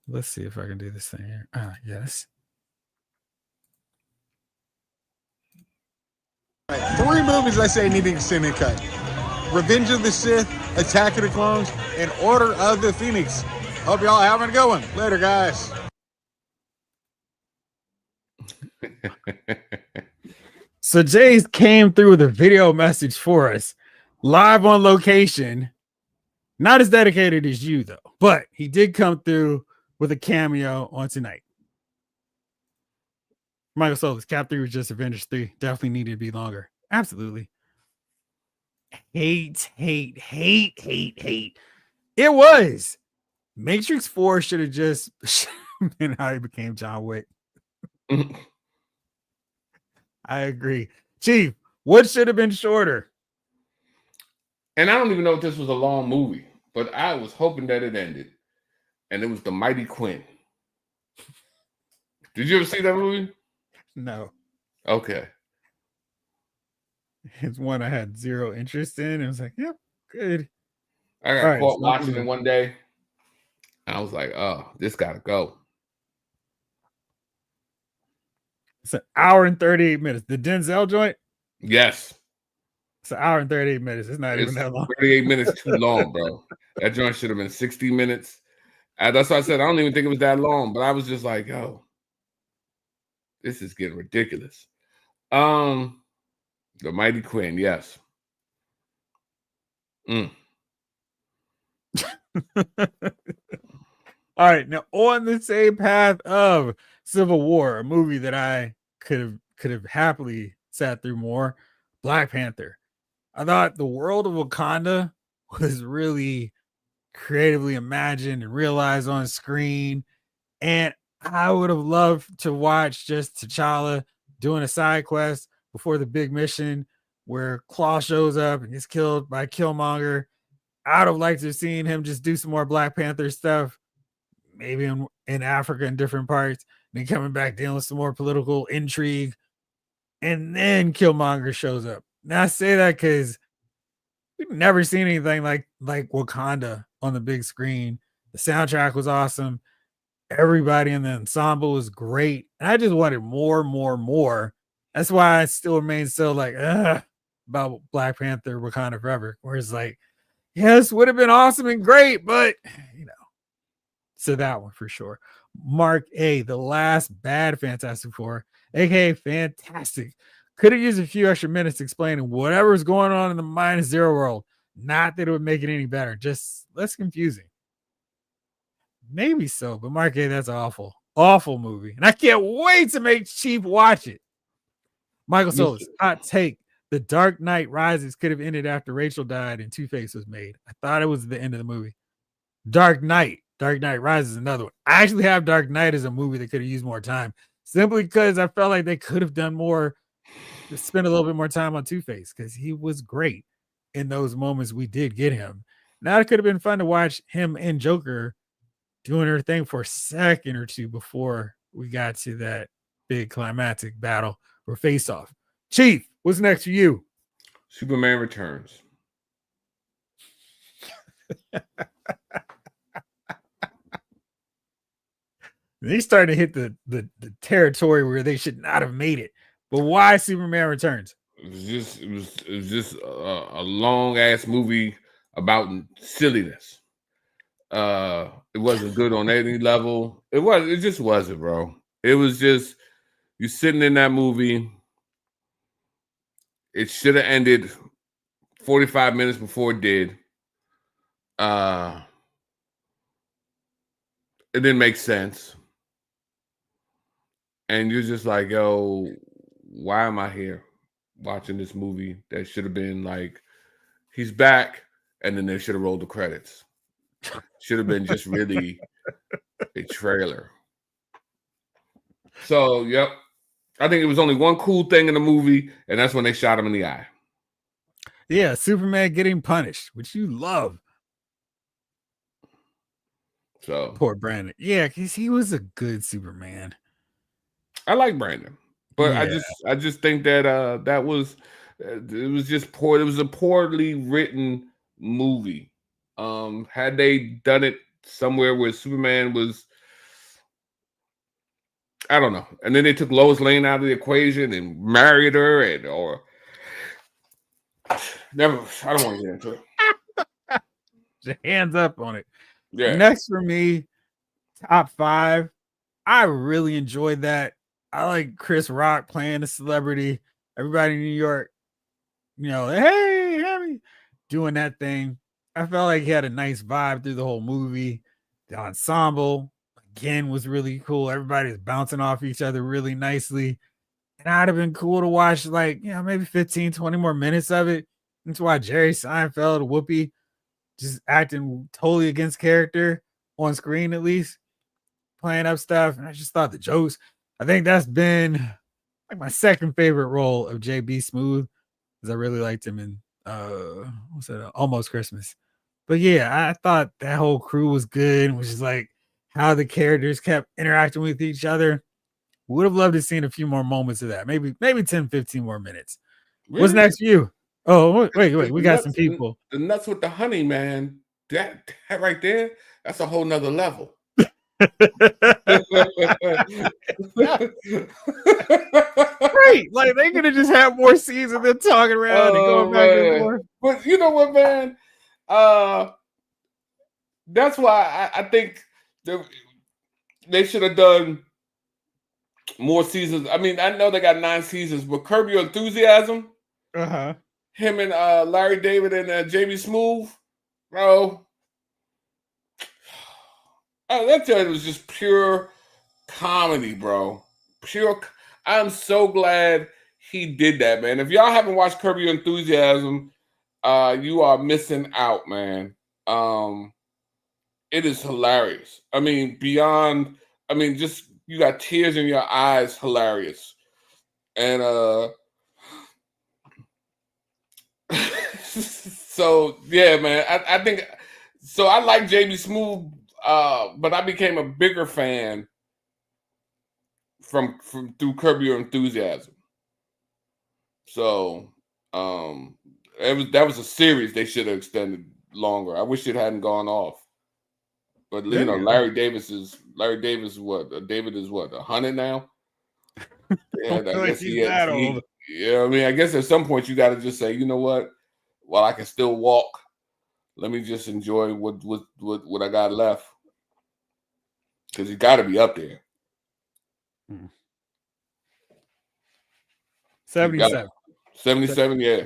Let's see if I can do this thing here. Yes. Right, 3 movies I say need an extended cut: Revenge of the Sith, Attack of the Clones, and Order of the Phoenix. Hope y'all having a good one. Later, guys. So Jace came through with a video message for us, live on location. Not as dedicated as you, though, but he did come through with a cameo on tonight. Michael Solis, Cap 3 was just Avengers 3. Definitely needed to be longer. Absolutely. Hate. It was. Matrix 4 should have just been how he became John Wick. I agree. Chief, what should have been shorter? And I don't even know if this was a long movie, but I was hoping that it ended. And it was The Mighty Quinn. Did you ever see that movie? No. Okay. It's one I had zero interest in. I was like, yep, good. I got caught watching it one day. And I was like, oh, this gotta go. It's an hour and 38 minutes. The Denzel joint? Yes. It's an hour and 38 minutes. It's not even that long. 38 minutes too long, bro. That joint should have been 60 minutes. That's why I said I don't even think it was that long, but I was just like, yo, this is getting ridiculous. The Mighty Quinn, yes. All right, now on the same path of Civil War, a movie that I could have happily sat through more, Black Panther. I thought the world of Wakanda was really creatively imagined and realized on screen, and I would have loved to watch just T'Challa doing a side quest before the big mission where Claw shows up and gets killed by Killmonger. I'd have liked to have seen him just do some more Black Panther stuff, maybe in Africa in different parts, and then coming back dealing with some more political intrigue. And then Killmonger shows up. Now I say that because we've never seen anything like Wakanda on the big screen. The soundtrack was awesome. Everybody in the ensemble was great. And I just wanted more. That's why I still remain so like about Black Panther Wakanda Forever. Where it's like, yes, would have been awesome and great, but you know. So that one for sure. Mark A, the last bad Fantastic Four, aka Fantastic. Could have used a few extra minutes explaining whatever's going on in the -0 world. Not that it would make it any better, just less confusing. Maybe so, but Mark A, that's awful. Awful movie. And I can't wait to make Chief watch it. Michael Solis, hot take. The Dark Knight Rises could have ended after Rachel died and Two-Face was made. I thought it was the end of the movie. Dark Knight Rises is another one. I actually have Dark Knight as a movie that could have used more time, simply because I felt like they could have done more, spend a little bit more time on Two-Face, because he was great in those moments we did get him. Now it could have been fun to watch him and Joker doing their thing for a second or two before we got to that big climactic battle or face off. Chief, what's next for you? Superman Returns. They started to hit the territory where they should not have made it. But why Superman Returns? It was just a long ass movie about silliness. It wasn't good on any level. It just wasn't, bro. It was just you sitting in that movie. It should have ended 45 minutes before it did. It didn't make sense. And you're just like, yo, why am I here watching this movie that should have been like, he's back, and then they should have rolled the credits. Should have been just really a trailer. So, yep. I think it was only one cool thing in the movie, and that's when they shot him in the eye. Yeah, Superman getting punished, which you love. So poor Brandon. Yeah, because he was a good Superman. I like Brandon, but Yeah. I just think that that was it was just poor. It was a poorly written movie. Had they done it somewhere where Superman was, I don't know, and then they took Lois Lane out of the equation and married her, or never. I don't want to get into it. Just hands up on it. Yeah. Next for me, top 5. I really enjoyed that. I like Chris Rock playing a celebrity. Everybody in New York, hey, Harry, doing that thing. I felt like he had a nice vibe through the whole movie. The ensemble, again, was really cool. Everybody's bouncing off each other really nicely. And I'd have been cool to watch, maybe 15, 20 more minutes of it. That's why Jerry Seinfeld, Whoopi, just acting totally against character on screen, at least, playing up stuff. And I just thought the jokes, I think that's been like my second favorite role of JB Smooth, because I really liked him in Almost Christmas. But yeah, I thought that whole crew was good, which is like how the characters kept interacting with each other. Would have loved to seen a few more moments of that. Maybe 10, 15 more minutes. Really? What's next for you? Oh, wait. We got some people. The nuts with the honey, man. That right there, that's a whole nother level. Right. Like they could have just had more scenes of them talking around and going back and forth. But you know what, man? That's why I think they should have done more seasons. I mean, I know they got 9 seasons, but Curb Your Enthusiasm, him and Larry David and JB Smooth, bro. That was just pure comedy, bro. I'm so glad he did that, man. If y'all haven't watched Curb Your Enthusiasm, you are missing out, man. It is hilarious. I mean, just you got tears in your eyes, hilarious. And so yeah, man. I think so. I like JB Smooth, but I became a bigger fan from through Curb Your Enthusiasm. So that was a series they should have extended longer. I wish it hadn't gone off. But you know, Larry Davis is what? David is what? 100 now. Yeah, I guess he is. Yeah, I mean, I guess at some point you got to just say, you know what? While I can still walk, let me just enjoy what I got left, because he got to be up there. 77. 77, yeah.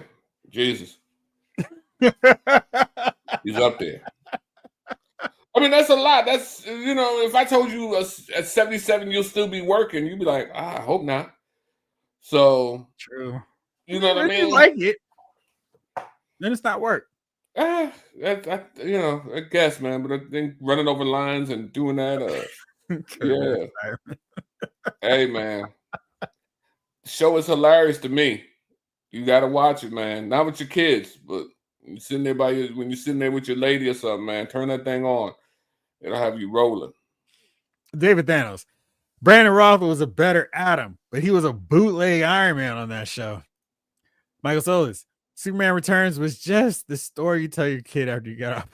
Jesus. He's up there. I mean, that's a lot. That's, if I told you at 77 you'll still be working, you'd be like, I hope not. So true. You know what I mean? You like it, then it's not work. I guess, man. But I think running over lines and doing that, yeah. Hey, man. The show is hilarious to me. You got to watch it, man. Not with your kids, but when you're sitting there with your lady or something, man, turn that thing on. It'll have you rolling. David Thanos. Brandon Roth was a better Adam, but he was a bootleg Iron Man on that show. Michael Solis. Superman Returns was just the story you tell your kid after you get up.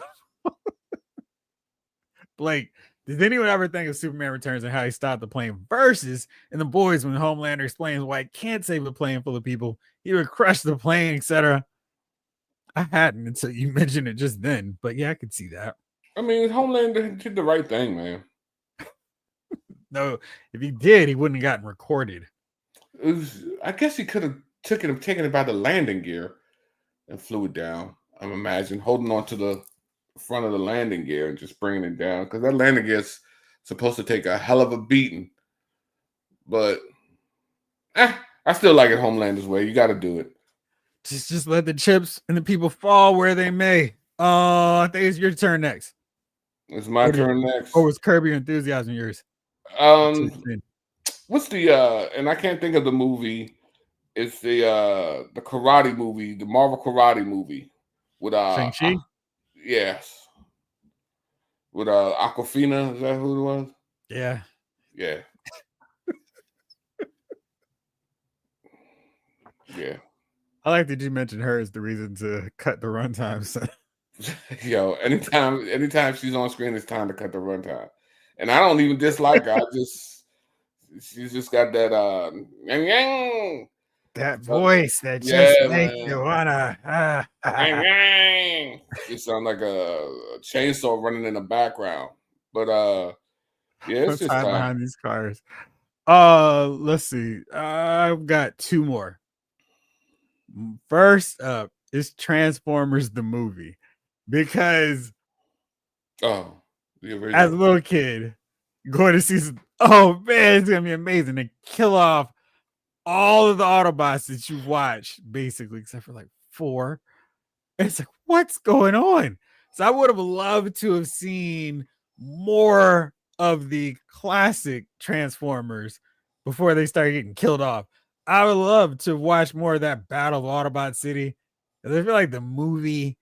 Blake, Did anyone ever think of Superman Returns and how he stopped the plane versus in The Boys when Homelander explains why he can't save a plane full of people? He would crush the plane, etc. I hadn't until you mentioned it just then, but yeah, I could see that. I mean, Homelander did the right thing, man. No, if he did, he wouldn't have gotten recorded. I guess he could have taken it by the landing gear and flew it down. I'm imagining holding on to the front of the landing gear and just bringing it down because that landing gear is supposed to take a hell of a beating. But I still like it Homelander's way. You got to do it. Just let the chips and the people fall where they may. I think it's your turn next. It's my turn next. Or was Curb Your Enthusiasm yours? What's the and I can't think of the movie. It's the karate movie, the Marvel karate movie with Shang-Chi? Yes. With Aquafina, is that who it was? Yeah. Yeah. Yeah. I like that you mentioned her as the reason to cut the runtime. So. Yo, anytime she's on screen, it's time to cut the runtime. And I don't even dislike her. She's just got that that voice that just makes you wanna it sounds like a chainsaw running in the background. But yeah, it's just time behind these cars. Let's see. I've got two more. First up is Transformers the movie. Because as a little kid, going to see oh man, it's gonna be amazing to kill off all of the Autobots that you watch, basically, except for like 4. And it's like, what's going on? So I would have loved to have seen more of the classic Transformers before they started getting killed off. I would love to watch more of that Battle of Autobot City. I feel like the movie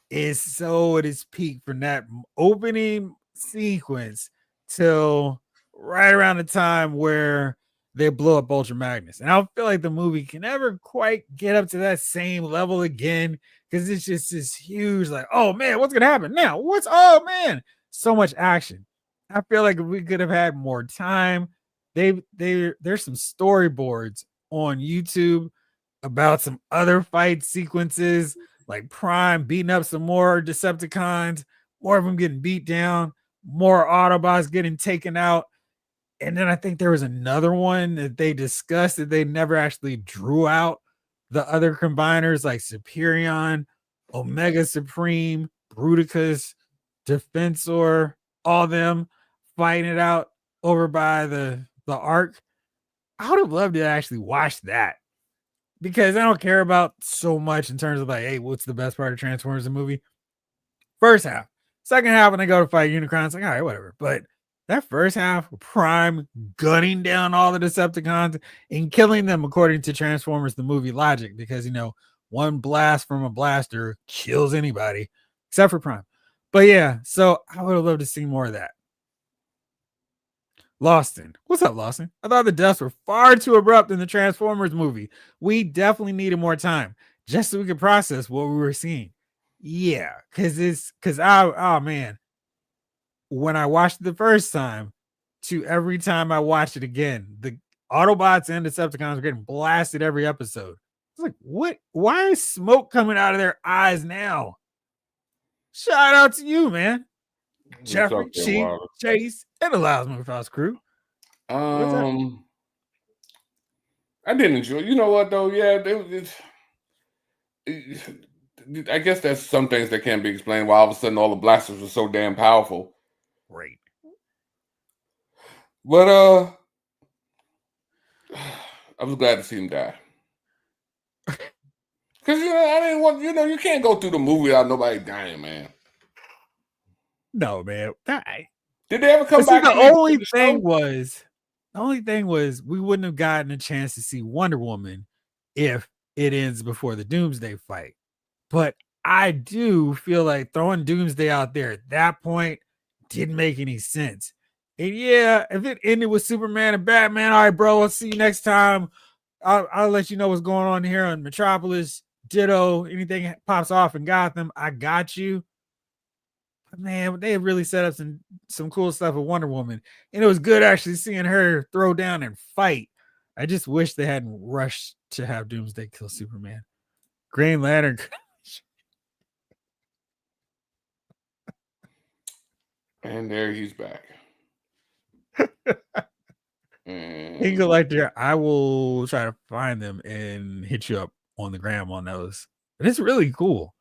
is so at its peak from that opening sequence till right around the time where they blow up Ultra Magnus. And I don't feel like the movie can ever quite get up to that same level again because it's just this huge, like, oh man, what's gonna happen now? Oh man, so much action. I feel like if we could have had more time. There's some storyboards on YouTube about some other fight sequences, like Prime beating up some more Decepticons, more of them getting beat down, more Autobots getting taken out. And then I think there was another one that they discussed that they never actually drew out. The other combiners like Superion, Omega Supreme, Bruticus, Defensor, all them fighting it out over by the Ark. I would have loved to actually watch that because I don't care about so much in terms of like, hey, what's the best part of Transformers the movie? First half. Second half, when they go to fight Unicron, it's like, all right, whatever. But that first half, Prime gunning down all the Decepticons and killing them according to Transformers the movie logic, because one blast from a blaster kills anybody except for Prime. But yeah, so I would have loved to see more of that. Lawson. What's up, Lawson? I thought the deaths were far too abrupt in the Transformers movie. We definitely needed more time just so we could process what we were seeing. Yeah, because oh man, when I watched it the first time to every time I watched it again, the Autobots and Decepticons were getting blasted every episode. It's like, what? Why is smoke coming out of their eyes now? Shout out to you, man. Jeffrey, Chief, Chase, and the Loud Movie Files crew. I didn't enjoy. You know what though? Yeah, I guess there's some things that can't be explained. Why all of a sudden all the blasters were so damn powerful. Right. But I was glad to see him die. Because I didn't want. You can't go through the movie without nobody dying, man. No, man. Did they ever come back? The only thing was we wouldn't have gotten a chance to see Wonder Woman if it ends before the Doomsday fight. But I do feel like throwing Doomsday out there at that point didn't make any sense. And yeah, if it ended with Superman and Batman, all right, bro, I'll see you next time. I'll let you know what's going on here on Metropolis. Ditto, anything pops off in Gotham, I got you. man, they really set up some cool stuff with Wonder Woman, and it was good actually seeing her throw down and fight. I just wish they hadn't rushed to have Doomsday kill Superman. Green Lantern. And there he's back. Hingle like there, I will try to find them and hit you up on the gram on those. But it's really cool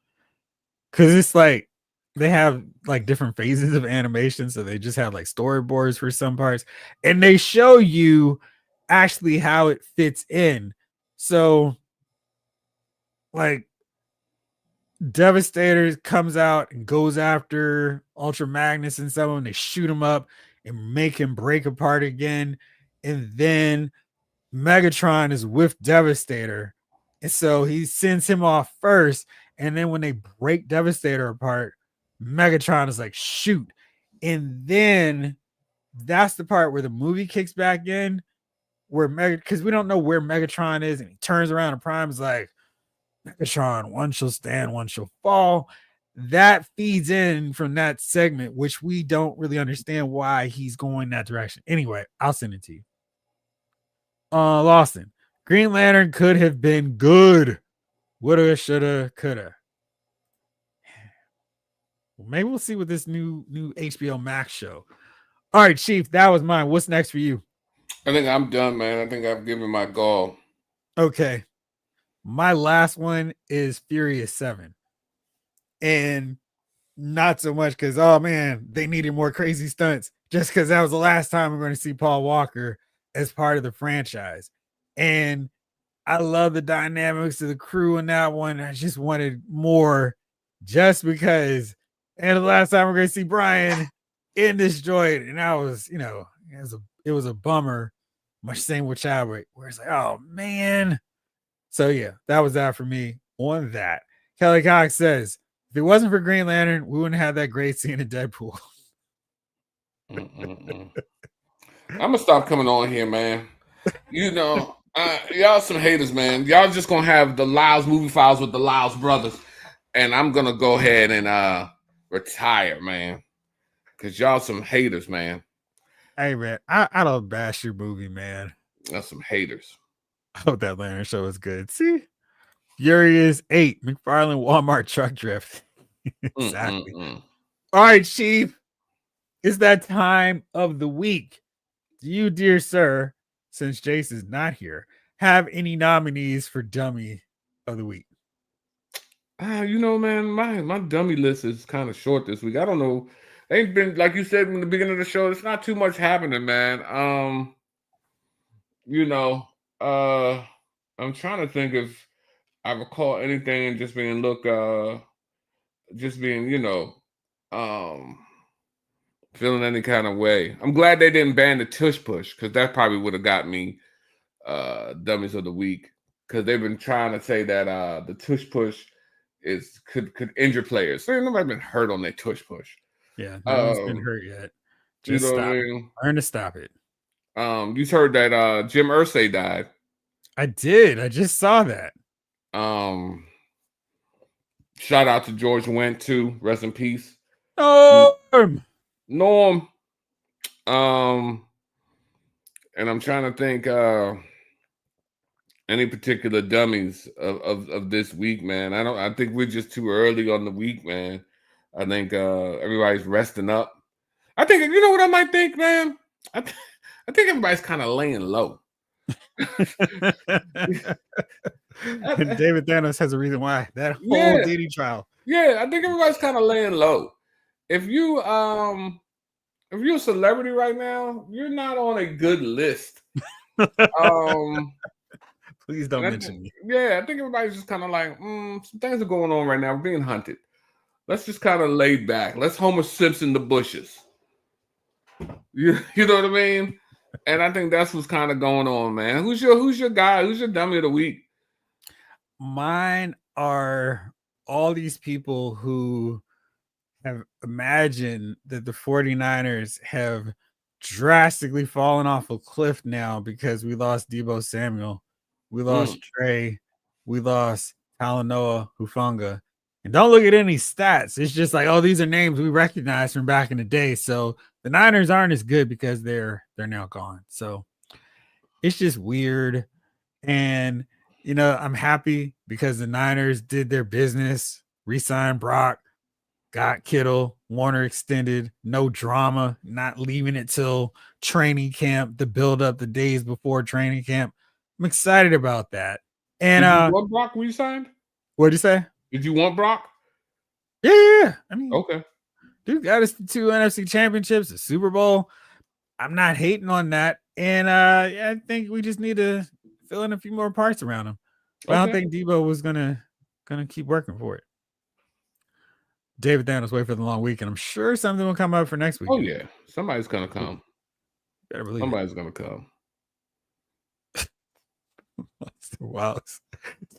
because it's like they have like different phases of animation, so they just have like storyboards for some parts, and they show you actually how it fits in. So, like, Devastator comes out and goes after Ultra Magnus and someone. They shoot him up and make him break apart again, and then Megatron is with Devastator. And so he sends him off first. And then when they break Devastator apart, Megatron is like, shoot. And then that's the part where the movie kicks back in, where because we don't know where Megatron is. And he turns around and Prime is like, Megatron, one shall stand, one shall fall. That feeds in from that segment, which we don't really understand why he's going that direction. Anyway, I'll send it to you. Lawson, Green Lantern could have been good. Woulda, shoulda, coulda. Well, maybe we'll see with this new HBO Max show. All right, Chief, that was mine. What's next for you? I think I'm done, man. I think I've given my gall. Okay. My last one is Furious 7. And not so much because, oh man, they needed more crazy stunts. Just because that was the last time we're going to see Paul Walker as part of the franchise. And I love the dynamics of the crew in that one. I just wanted more just because. And the last time we're going to see Brian in this joint. And I was, it was a bummer. Much same with Chadwick, where it's like, oh man. So yeah, that was that for me on that. Kelly Cox says, if it wasn't for Green Lantern, we wouldn't have that great scene in Deadpool. I'm gonna stop coming on here, man. Y'all some haters, man. Y'all just gonna have the Lyles movie files with the Lyles brothers, and I'm gonna go ahead and retire, man, because y'all some haters, man. Hey man, I don't bash your movie, man. That's some haters. I hope that Lantern show is good. See, Furious 8, McFarlane Walmart truck drift. Exactly. All right, Chief. It's that time of the week. Do you, dear sir, since Jace is not here, have any nominees for Dummy of the Week? Man, my dummy list is kind of short this week. I don't know. Ain't been, like you said in the beginning of the show, it's not too much happening, man. I'm trying to think if I recall anything and just being feeling any kind of way. I'm glad they didn't ban the tush push, because that probably would have got me dummies of the week, because they've been trying to say that the tush push could injure players. So nobody's been hurt on their tush push. Yeah, no one's been hurt yet. Just stop. I mean? Learn to stop it. You heard that Jim Irsay died. I did. I just saw that. Shout out to George Wendt too. Rest in peace. Norm. And I'm trying to think any particular dummies of this week, man. I think we're just too early on the week, man. I think everybody's resting up. I think, you know what I might think, man? I think everybody's kind of laying low. And David Thanos has a reason why. That whole Diddy trial. Yeah, I think everybody's kind of laying low. If you're a celebrity right now, you're not on a good list. Please don't mention me. Yeah, I think everybody's just kind of like, some things are going on right now. We're being hunted. Let's just kind of lay back. Let's Homer Simpson the bushes. You know what I mean? And I think that's what's kind of going on, man. Who's your guy? Who's your dummy of the week? Mine are all these people who have imagined that the 49ers have drastically fallen off a cliff now because we lost Deebo Samuel, we lost Trey, we lost Talanoa Hufanga, And don't look at any stats. It's just like, oh, these are names we recognize from back in the day. So the Niners aren't as good because they're now gone. So it's just weird. And I'm happy because the Niners did their business, re-signed Brock, got Kittle, Warner extended, no drama, not leaving it till training camp, the build up the days before training camp. I'm excited about that. And did you want Brock re-signed? What'd you say? Did you want Brock? Yeah. I mean, okay. Dude got us the 2 NFC championships, the Super Bowl. I'm not hating on that. And I think we just need to fill in a few more parts around him. But I don't think Debo was gonna keep working for it. David Thanos wait for the long week, and I'm sure something will come up for next week. Oh yeah, somebody's gonna come. Better believe somebody's gonna come. Wow,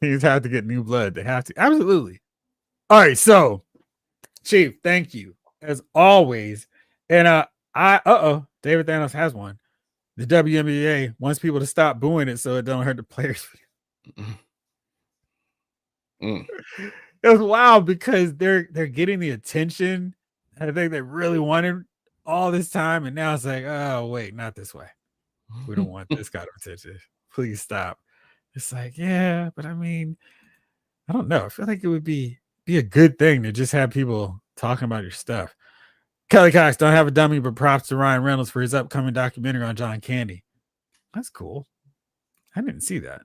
teams have to get new blood. They have to, absolutely. All right, so Chief, thank you as always. And David Thanos has one. The WNBA wants people to stop booing it so it don't hurt the players. It was wild because they're getting the attention I think they really wanted all this time, and now it's like, oh wait, not this way. We don't want this kind of attention. Please stop. It's like, yeah, but I mean, I don't know. I feel like it would be a good thing to just have people talking about your stuff. Kelly Cox, don't have a dummy, but props to Ryan Reynolds for his upcoming documentary on John Candy. That's cool. I didn't see that.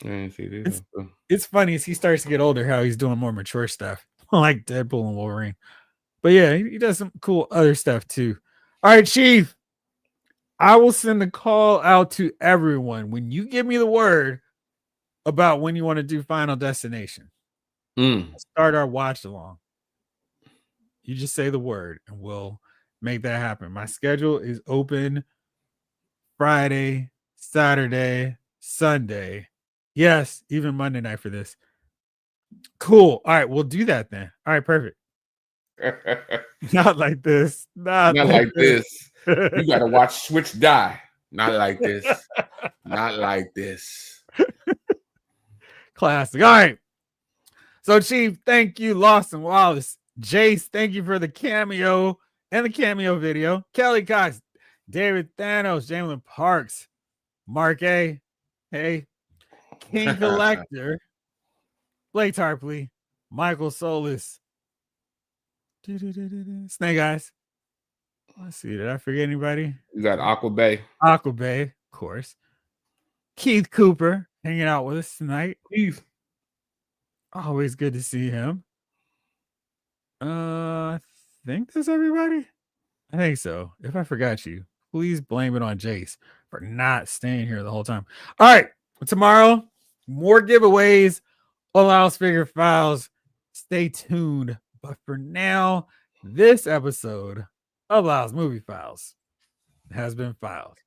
I didn't see it either. It's funny as he starts to get older how he's doing more mature stuff, like Deadpool and Wolverine. But yeah, he does some cool other stuff too. All right, Chief. I will send the call out to everyone when you give me the word about when you want to do Final Destination. Start our watch along. You just say the word and we'll make that happen. My schedule is open Friday, Saturday, Sunday. Yes, even Monday night for this. Cool. All right, we'll do that then. All right, perfect. Not like this. Not like this. You gotta watch Switch die. Not like this. Not like this. Classic. All right. So, Chief, thank you. Lawson Wallace. Jace, thank you for the cameo and the cameo video. Kelly Cox, David Thanos, Jalen Parks, Mark A. Hey, King Collector, Blake Tarpley, Michael Solis, Snake Eyes. Let's see. Did I forget anybody? You got Aqua Bay. Aqua Bay, of course. Keith Cooper hanging out with us tonight. Keith. Always good to see him. I think that's everybody. I think so. If I forgot you, please blame it on Jace for not staying here the whole time. All right. Tomorrow, more giveaways. All House Figure Files. Stay tuned. But for now, this episode of Lyle's Movie Files has been filed.